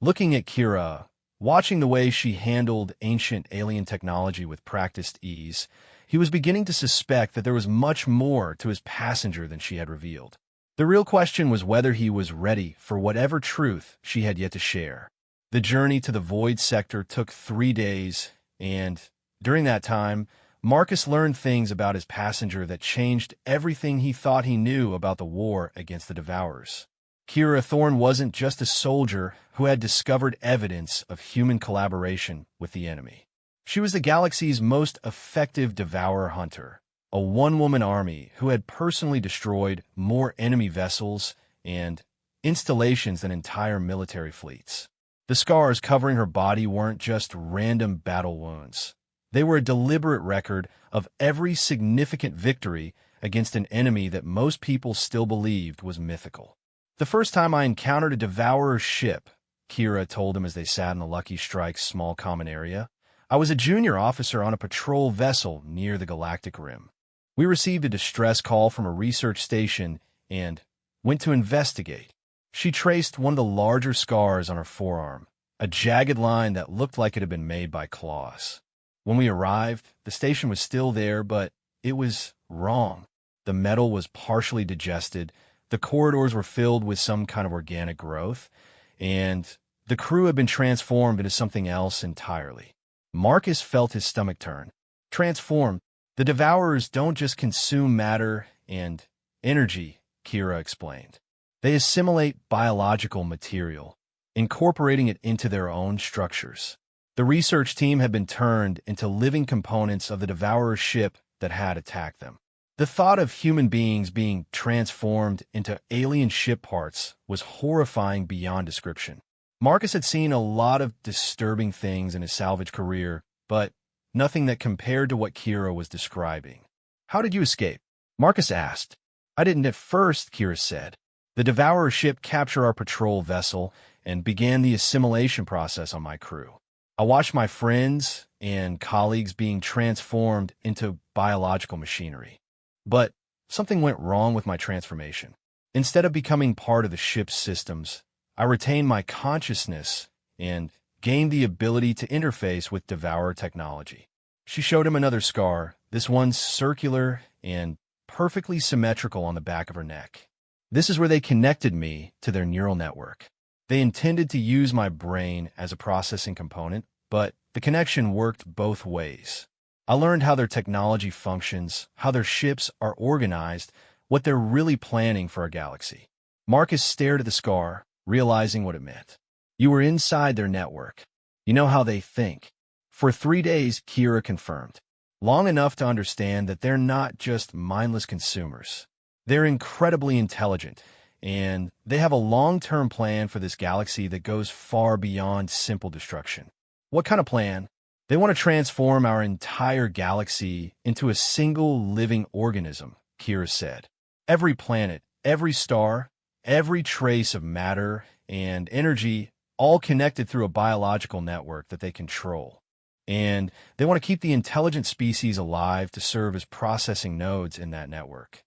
looking at Kira, watching the way she handled ancient alien technology with practiced ease, he was beginning to suspect that there was much more to his passenger than she had revealed. The real question was whether he was ready for whatever truth she had yet to share. The journey to the Void Sector took 3 days, and during that time, Marcus learned things about his passenger that changed everything he thought he knew about the war against the Devourers. Kira Thorne wasn't just a soldier who had discovered evidence of human collaboration with the enemy. She was the galaxy's most effective Devourer hunter, a one-woman army who had personally destroyed more enemy vessels and installations than entire military fleets. The scars covering her body weren't just random battle wounds. They were a deliberate record of every significant victory against an enemy that most people still believed was mythical. The first time I encountered a Devourer ship, Kira told him as they sat in the Lucky Strike's small common area, I was a junior officer on a patrol vessel near the Galactic Rim. We received a distress call from a research station and went to investigate. She traced one of the larger scars on her forearm, a jagged line that looked like it had been made by claws. When we arrived, the station was still there, but it was wrong. The metal was partially digested, the corridors were filled with some kind of organic growth, and the crew had been transformed into something else entirely. Marcus felt his stomach turn. Transformed. The Devourers don't just consume matter and energy, Kira explained. They assimilate biological material, incorporating it into their own structures. The research team had been turned into living components of the Devourer ship that had attacked them. The thought of human beings being transformed into alien ship parts was horrifying beyond description. Marcus had seen a lot of disturbing things in his salvage career, but nothing that compared to what Kira was describing. How did you escape? Marcus asked. I didn't at first, Kira said. The Devourer ship captured our patrol vessel and began the assimilation process on my crew. I watched my friends and colleagues being transformed into biological machinery. But something went wrong with my transformation. Instead of becoming part of the ship's systems, I retained my consciousness and gained the ability to interface with Devourer technology. She showed him another scar, this one circular and perfectly symmetrical on the back of her neck. This is where they connected me to their neural network. They intended to use my brain as a processing component, but the connection worked both ways. I learned how their technology functions, how their ships are organized, what they're really planning for our galaxy. Marcus stared at the scar, realizing what it meant. You were inside their network. You know how they think. For 3 days, Kira confirmed. Long enough to understand that they're not just mindless consumers. They're incredibly intelligent, and they have a long-term plan for this galaxy that goes far beyond simple destruction. What kind of plan? They want to transform our entire galaxy into a single living organism, Kira said. Every planet, every star, every trace of matter and energy, all connected through a biological network that they control. And they want to keep the intelligent species alive to serve as processing nodes in that network.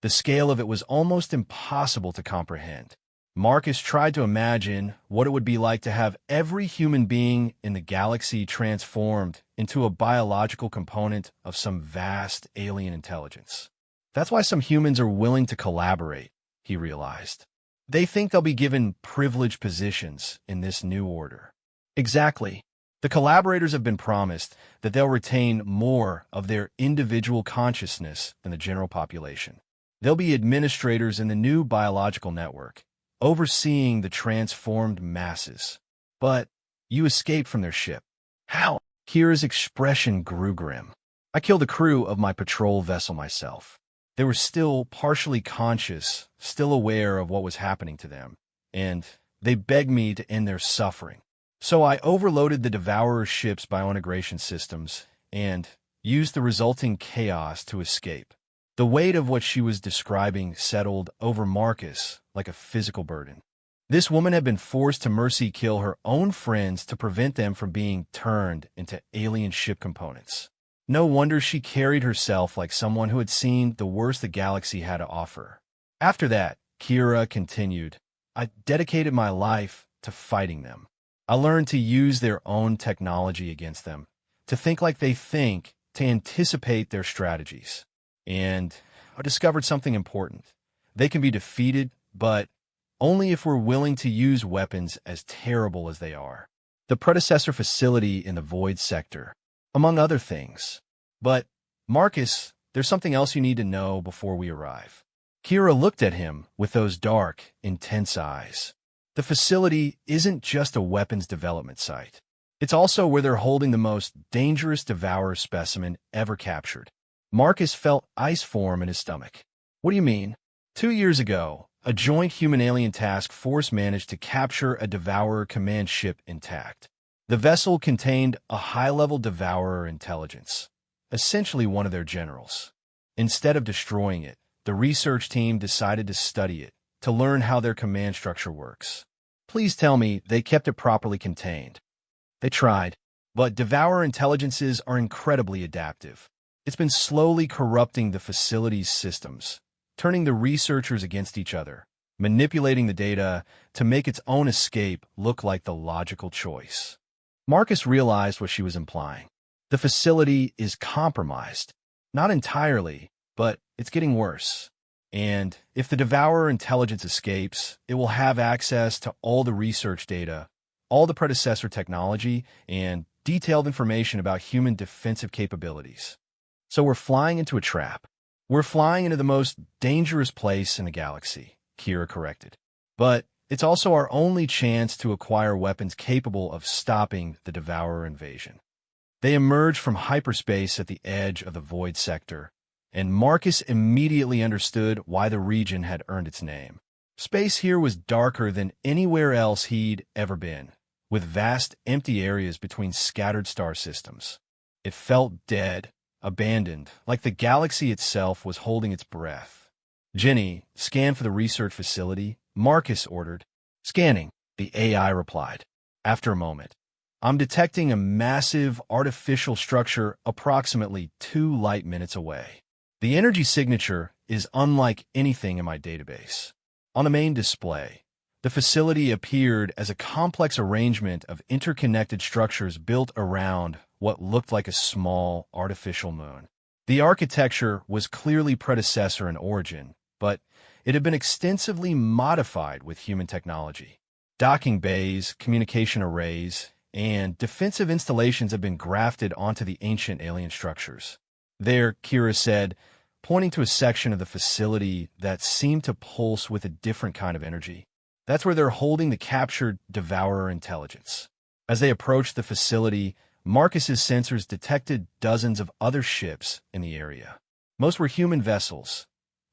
The scale of it was almost impossible to comprehend. Marcus tried to imagine what it would be like to have every human being in the galaxy transformed into a biological component of some vast alien intelligence. That's why some humans are willing to collaborate, he realized. They think they'll be given privileged positions in this new order. Exactly. The collaborators have been promised that they'll retain more of their individual consciousness than the general population. They'll be administrators in the new biological network, overseeing the transformed masses. But you escaped from their ship. How? Kira's expression grew grim. I killed the crew of my patrol vessel myself. They were still partially conscious, still aware of what was happening to them, and they begged me to end their suffering. So I overloaded the Devourer's ship's biointegration systems and used the resulting chaos to escape. The weight of what she was describing settled over Marcus like a physical burden. This woman had been forced to mercy kill her own friends to prevent them from being turned into alien ship components. No wonder she carried herself like someone who had seen the worst the galaxy had to offer. After that, Kira continued, I dedicated my life to fighting them. I learned to use their own technology against them, to think like they think, to anticipate their strategies. And I discovered something important. They can be defeated, but only if we're willing to use weapons as terrible as they are. The predecessor facility in the Void sector, among other things. But, Marcus, there's something else you need to know before we arrive. Kira looked at him with those dark, intense eyes. The facility isn't just a weapons development site. It's also where they're holding the most dangerous Devourer specimen ever captured. Marcus felt ice form in his stomach. What do you mean? 2 years ago, a joint human-alien task force managed to capture a Devourer command ship intact. The vessel contained a high-level Devourer intelligence, essentially one of their generals. Instead of destroying it, the research team decided to study it, to learn how their command structure works. Please tell me they kept it properly contained. They tried, but Devourer intelligences are incredibly adaptive. It's been slowly corrupting the facility's systems, turning the researchers against each other, manipulating the data to make its own escape look like the logical choice. Marcus realized what she was implying. The facility is compromised. Not entirely, but it's getting worse. And if the Devourer intelligence escapes, it will have access to all the research data, all the predecessor technology, and detailed information about human defensive capabilities. So we're flying into a trap. We're flying into the most dangerous place in the galaxy, Kira corrected. But it's also our only chance to acquire weapons capable of stopping the Devourer invasion. They emerged from hyperspace at the edge of the Void sector, and Marcus immediately understood why the region had earned its name. Space here was darker than anywhere else he'd ever been, with vast empty areas between scattered star systems. It felt dead, abandoned, like the galaxy itself was holding its breath. Jenny, scan for the research facility, Marcus ordered. Scanning, the AI replied. After a moment, I'm detecting a massive artificial structure approximately 2 light minutes away. The energy signature is unlike anything in my database. On the main display, the facility appeared as a complex arrangement of interconnected structures built around what looked like a small artificial moon. The architecture was clearly predecessor in origin, but it had been extensively modified with human technology. Docking bays, communication arrays, and defensive installations have been grafted onto the ancient alien structures. There, Kira said, pointing to a section of the facility that seemed to pulse with a different kind of energy. That's where they're holding the captured Devourer intelligence. As they approached the facility, Marcus's sensors detected dozens of other ships in the area. Most were human vessels,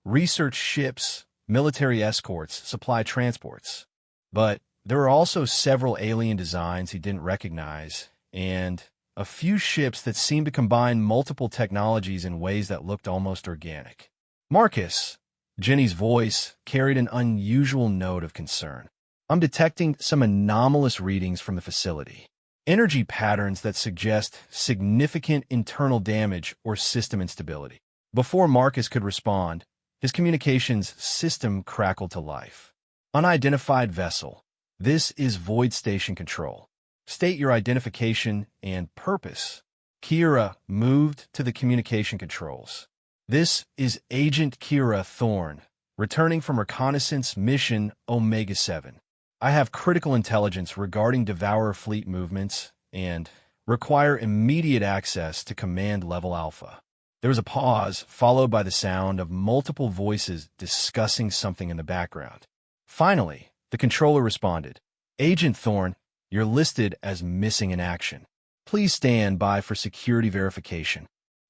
research ships, military escorts, supply transports. But there were also several alien designs he didn't recognize, and a few ships that seemed to combine multiple technologies in ways that looked almost organic. Marcus, Jenny's voice carried an unusual note of concern. I'm detecting some anomalous readings from the facility. Energy patterns that suggest significant internal damage or system instability. Before Marcus could respond, his communications system crackled to life. Unidentified vessel. This is Void Station Control. State your identification and purpose. Kira moved to the communication controls. This is Agent Kira Thorne, returning from reconnaissance mission Omega-7. I have critical intelligence regarding Devourer fleet movements and require immediate access to Command Level Alpha. There was a pause, followed by the sound of multiple voices discussing something in the background. Finally, the controller responded. Agent Thorne, you're listed as missing in action. Please stand by for security verification.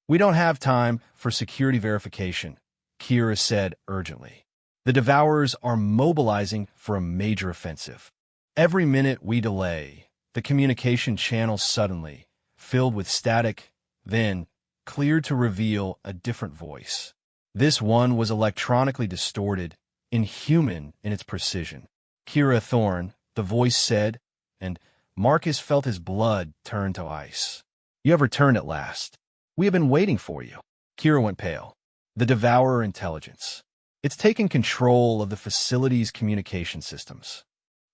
We don't have time for security verification, Kira said urgently. The Devourers are mobilizing for a major offensive. Every minute we delay, the communication channel suddenly filled with static, then cleared to reveal a different voice. This one was electronically distorted, inhuman in its precision. Kira Thorne, the voice said, and Marcus felt his blood turn to ice. You have returned at last. We have been waiting for you. Kira went pale. The Devourer intelligence. It's taken control of the facility's communication systems.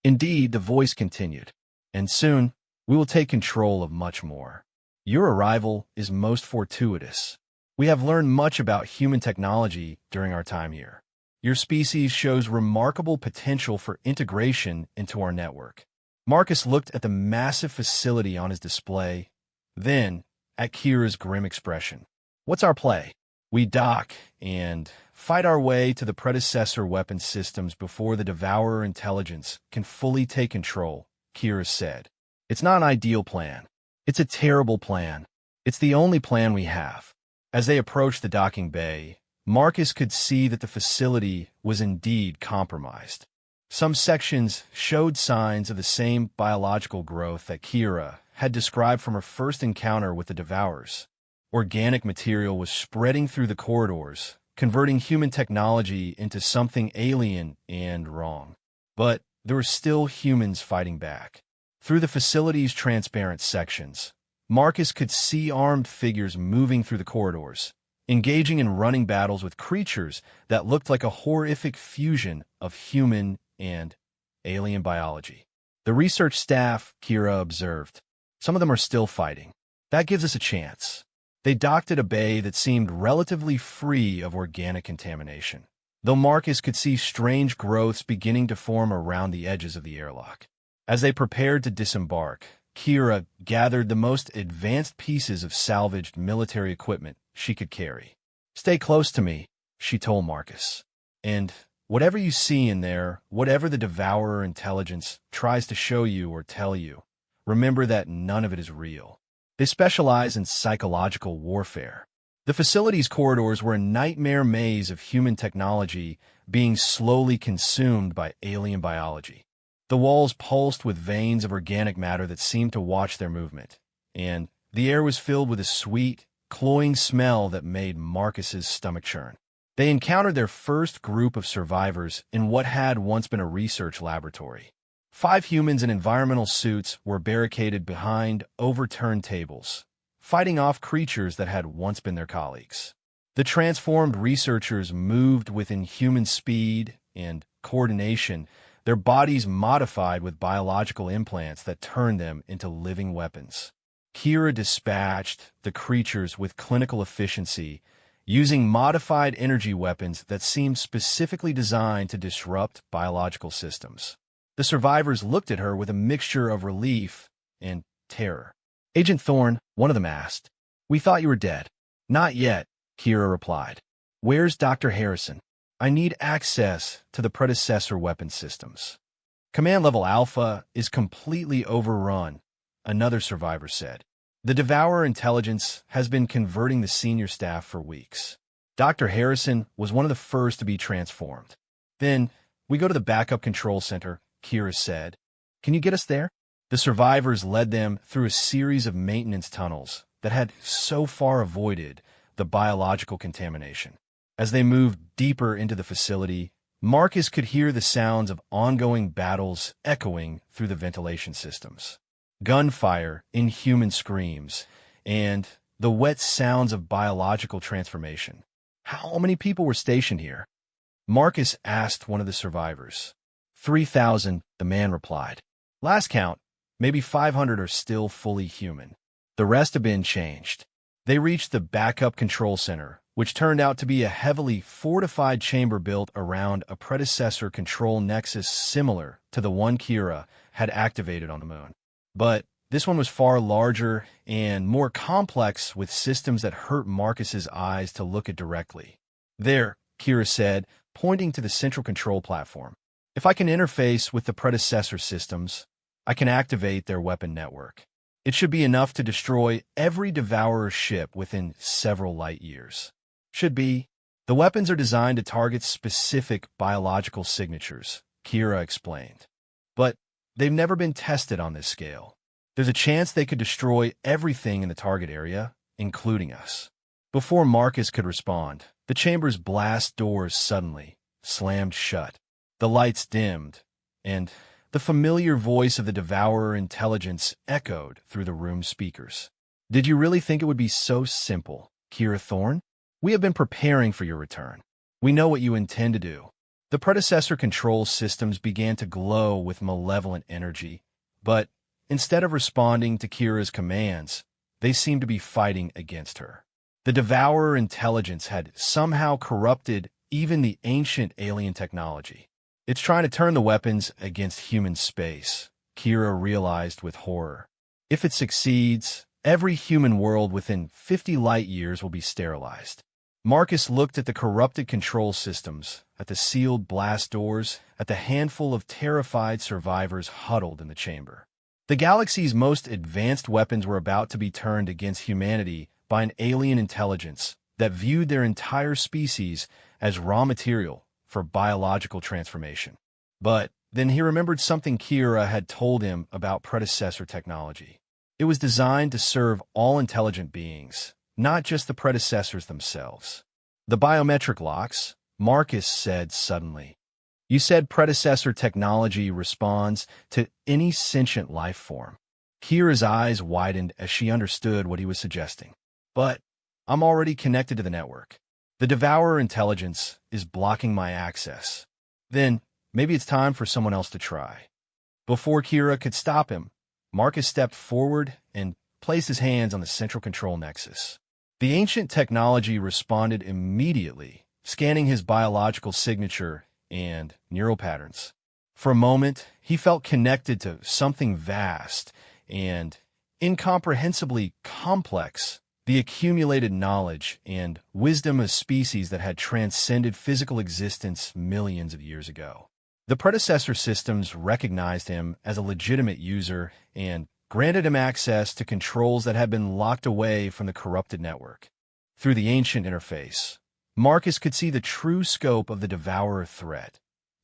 Indeed, the voice continued. And soon, we will take control of much more. Your arrival is most fortuitous. We have learned much about human technology during our time here. Your species shows remarkable potential for integration into our network. Marcus looked at the massive facility on his display, then at Kira's grim expression. What's our play? We dock and fight our way to the predecessor weapon systems before the Devourer intelligence can fully take control, Kira said. It's not an ideal plan. It's a terrible plan. It's the only plan we have. As they approached the docking bay, Marcus could see that the facility was indeed compromised. Some sections showed signs of the same biological growth that Kira had described from her first encounter with the Devourers. Organic material was spreading through the corridors, converting human technology into something alien and wrong. But there were still humans fighting back. Through the facility's transparent sections, Marcus could see armed figures moving through the corridors, engaging in running battles with creatures that looked like a horrific fusion of human and alien biology. The research staff, Kira observed, some of them are still fighting. That gives us a chance. They docked at a bay that seemed relatively free of organic contamination, though Marcus could see strange growths beginning to form around the edges of the airlock. As they prepared to disembark, Kira gathered the most advanced pieces of salvaged military equipment she could carry. Stay close to me, she told Marcus. And whatever you see in there, whatever the Devourer intelligence tries to show you or tell you, remember that none of it is real. They specialize in psychological warfare. The facility's corridors were a nightmare maze of human technology being slowly consumed by alien biology. The walls pulsed with veins of organic matter that seemed to watch their movement, and the air was filled with a sweet, cloying smell that made Marcus's stomach churn. They encountered their first group of survivors in what had once been a research laboratory. 5 humans in environmental suits were barricaded behind overturned tables, fighting off creatures that had once been their colleagues. The transformed researchers moved with inhuman speed and coordination, their bodies modified with biological implants that turned them into living weapons. Kira dispatched the creatures with clinical efficiency, using modified energy weapons that seemed specifically designed to disrupt biological systems. The survivors looked at her with a mixture of relief and terror. "Agent Thorne," one of them asked, "we thought you were dead." "Not yet," Kira replied. "Where's Dr. Harrison? I need access to the predecessor weapon systems." "Command Level Alpha is completely overrun," another survivor said. "The Devourer intelligence has been converting the senior staff for weeks. Dr. Harrison was one of the first to be transformed." "Then we go to the backup control center," Kira said. "Can you get us there?" The survivors led them through a series of maintenance tunnels that had so far avoided the biological contamination. As they moved deeper into the facility, Marcus could hear the sounds of ongoing battles echoing through the ventilation systems. Gunfire, inhuman screams, and the wet sounds of biological transformation. "How many people were stationed here?" Marcus asked one of the survivors. 3,000, the man replied. "Last count, maybe 500 are still fully human. The rest have been changed." They reached the backup control center, which turned out to be a heavily fortified chamber built around a predecessor control nexus similar to the one Kira had activated on the moon. But this one was far larger and more complex, with systems that hurt Marcus's eyes to look at directly. "There," Kira said, pointing to the central control platform. "If I can interface with the predecessor systems, I can activate their weapon network. It should be enough to destroy every Devourer ship within several light years." "Should be. The weapons are designed to target specific biological signatures," Kira explained. "But they've never been tested on this scale. There's a chance they could destroy everything in the target area, including us." Before Marcus could respond, the chamber's blast doors suddenly slammed shut. The lights dimmed, and the familiar voice of the Devourer intelligence echoed through the room's speakers. "Did you really think it would be so simple, Kira Thorne? We have been preparing for your return. We know what you intend to do." The predecessor control systems began to glow with malevolent energy, but instead of responding to Kira's commands, they seemed to be fighting against her. The Devourer intelligence had somehow corrupted even the ancient alien technology. "It's trying to turn the weapons against human space," Kira realized with horror. "If it succeeds, every human world within 50 light years will be sterilized." Marcus looked at the corrupted control systems, at the sealed blast doors, at the handful of terrified survivors huddled in the chamber. The galaxy's most advanced weapons were about to be turned against humanity by an alien intelligence that viewed their entire species as raw material for biological transformation. But then he remembered something Kira had told him about predecessor technology. It was designed to serve all intelligent beings, not just the predecessors themselves. "The biometric locks," Marcus said suddenly. "You said predecessor technology responds to any sentient life form." Kira's eyes widened as she understood what he was suggesting. "But I'm already connected to the network. The Devourer intelligence is blocking my access." "Then maybe it's time for someone else to try." Before Kira could stop him, Marcus stepped forward and placed his hands on the central control nexus. The ancient technology responded immediately, scanning his biological signature and neural patterns. For a moment, he felt connected to something vast and incomprehensibly complex, the accumulated knowledge and wisdom of species that had transcended physical existence millions of years ago. The predecessor systems recognized him as a legitimate user and granted him access to controls that had been locked away from the corrupted network. Through the ancient interface, Marcus could see the true scope of the Devourer threat.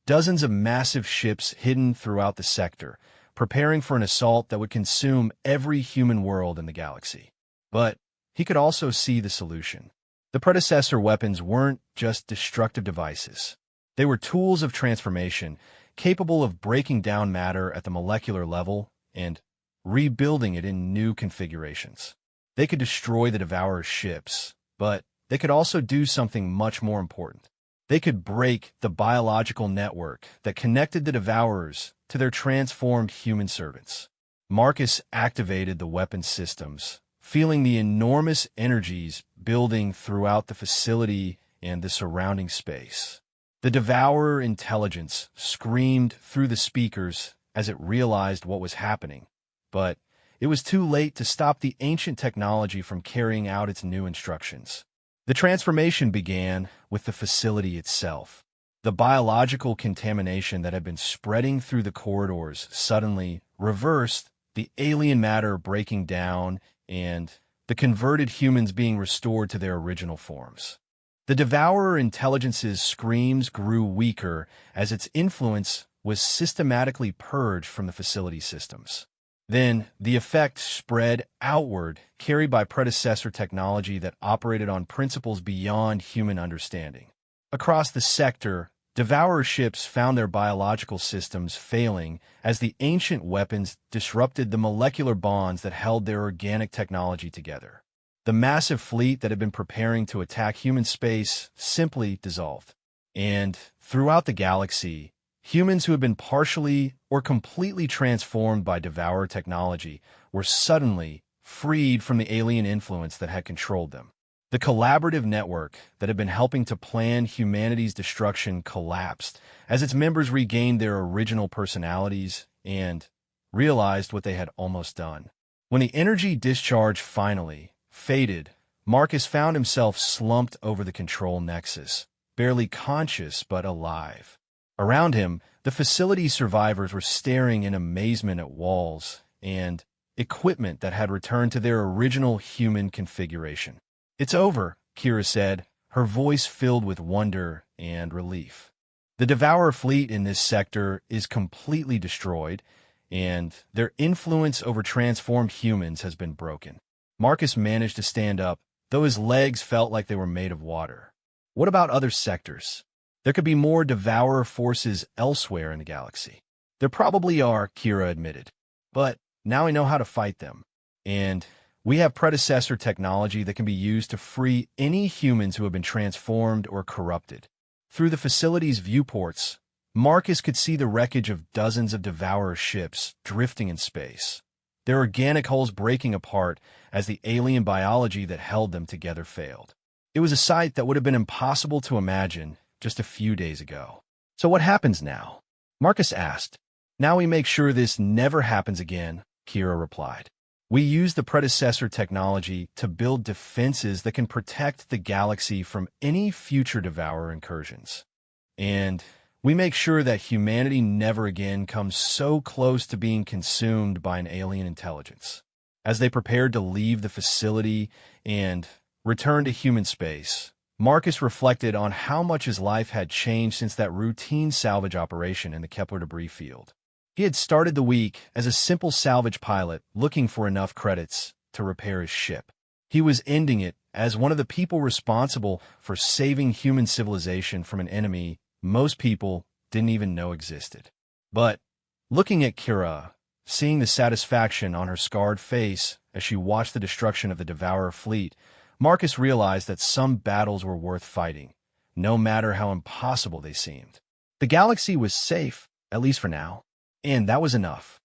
Dozens of massive ships hidden throughout the sector, preparing for an assault that would consume every human world in the galaxy. But he could also see the solution. The predecessor weapons weren't just destructive devices. They were tools of transformation, capable of breaking down matter at the molecular level and rebuilding it in new configurations. They could destroy the Devourer's ships, but they could also do something much more important. They could break the biological network that connected the Devourers to their transformed human servants. Marcus activated the weapon systems, feeling the enormous energies building throughout the facility and the surrounding space. The Devourer intelligence screamed through the speakers as it realized what was happening, but it was too late to stop the ancient technology from carrying out its new instructions. The transformation began with the facility itself. The biological contamination that had been spreading through the corridors suddenly reversed, the alien matter breaking down and the converted humans being restored to their original forms. The Devourer intelligence's screams grew weaker as its influence was systematically purged from the facility systems. Then, the effect spread outward, carried by predecessor technology that operated on principles beyond human understanding. Across the sector, Devourer ships found their biological systems failing as the ancient weapons disrupted the molecular bonds that held their organic technology together. The massive fleet that had been preparing to attack human space simply dissolved. And throughout the galaxy, humans who had been partially or completely transformed by Devourer technology were suddenly freed from the alien influence that had controlled them. The collaborative network that had been helping to plan humanity's destruction collapsed as its members regained their original personalities and realized what they had almost done. When the energy discharge finally faded, Marcus found himself slumped over the control nexus, barely conscious but alive. Around him, the facility survivors were staring in amazement at walls and equipment that had returned to their original human configuration. "It's over," Kira said, her voice filled with wonder and relief. "The Devourer fleet in this sector is completely destroyed, and their influence over transformed humans has been broken." Marcus managed to stand up, though his legs felt like they were made of water. "What about other sectors? There could be more Devourer forces elsewhere in the galaxy." "There probably are," Kira admitted. "But now we know how to fight them. And we have predecessor technology that can be used to free any humans who have been transformed or corrupted." Through the facility's viewports, Marcus could see the wreckage of dozens of Devourer ships drifting in space, their organic hulls breaking apart as the alien biology that held them together failed. It was a sight that would have been impossible to imagine just a few days ago. "So what happens now?" Marcus asked. "Now we make sure this never happens again," Kira replied. "We use the predecessor technology to build defenses that can protect the galaxy from any future Devourer incursions. And we make sure that humanity never again comes so close to being consumed by an alien intelligence." As they prepared to leave the facility and return to human space, Marcus reflected on how much his life had changed since that routine salvage operation in the Kepler debris field. He had started the week as a simple salvage pilot looking for enough credits to repair his ship. He was ending it as one of the people responsible for saving human civilization from an enemy most people didn't even know existed. But looking at Kira, seeing the satisfaction on her scarred face as she watched the destruction of the Devourer fleet, Marcus realized that some battles were worth fighting, no matter how impossible they seemed. The galaxy was safe, at least for now, and that was enough.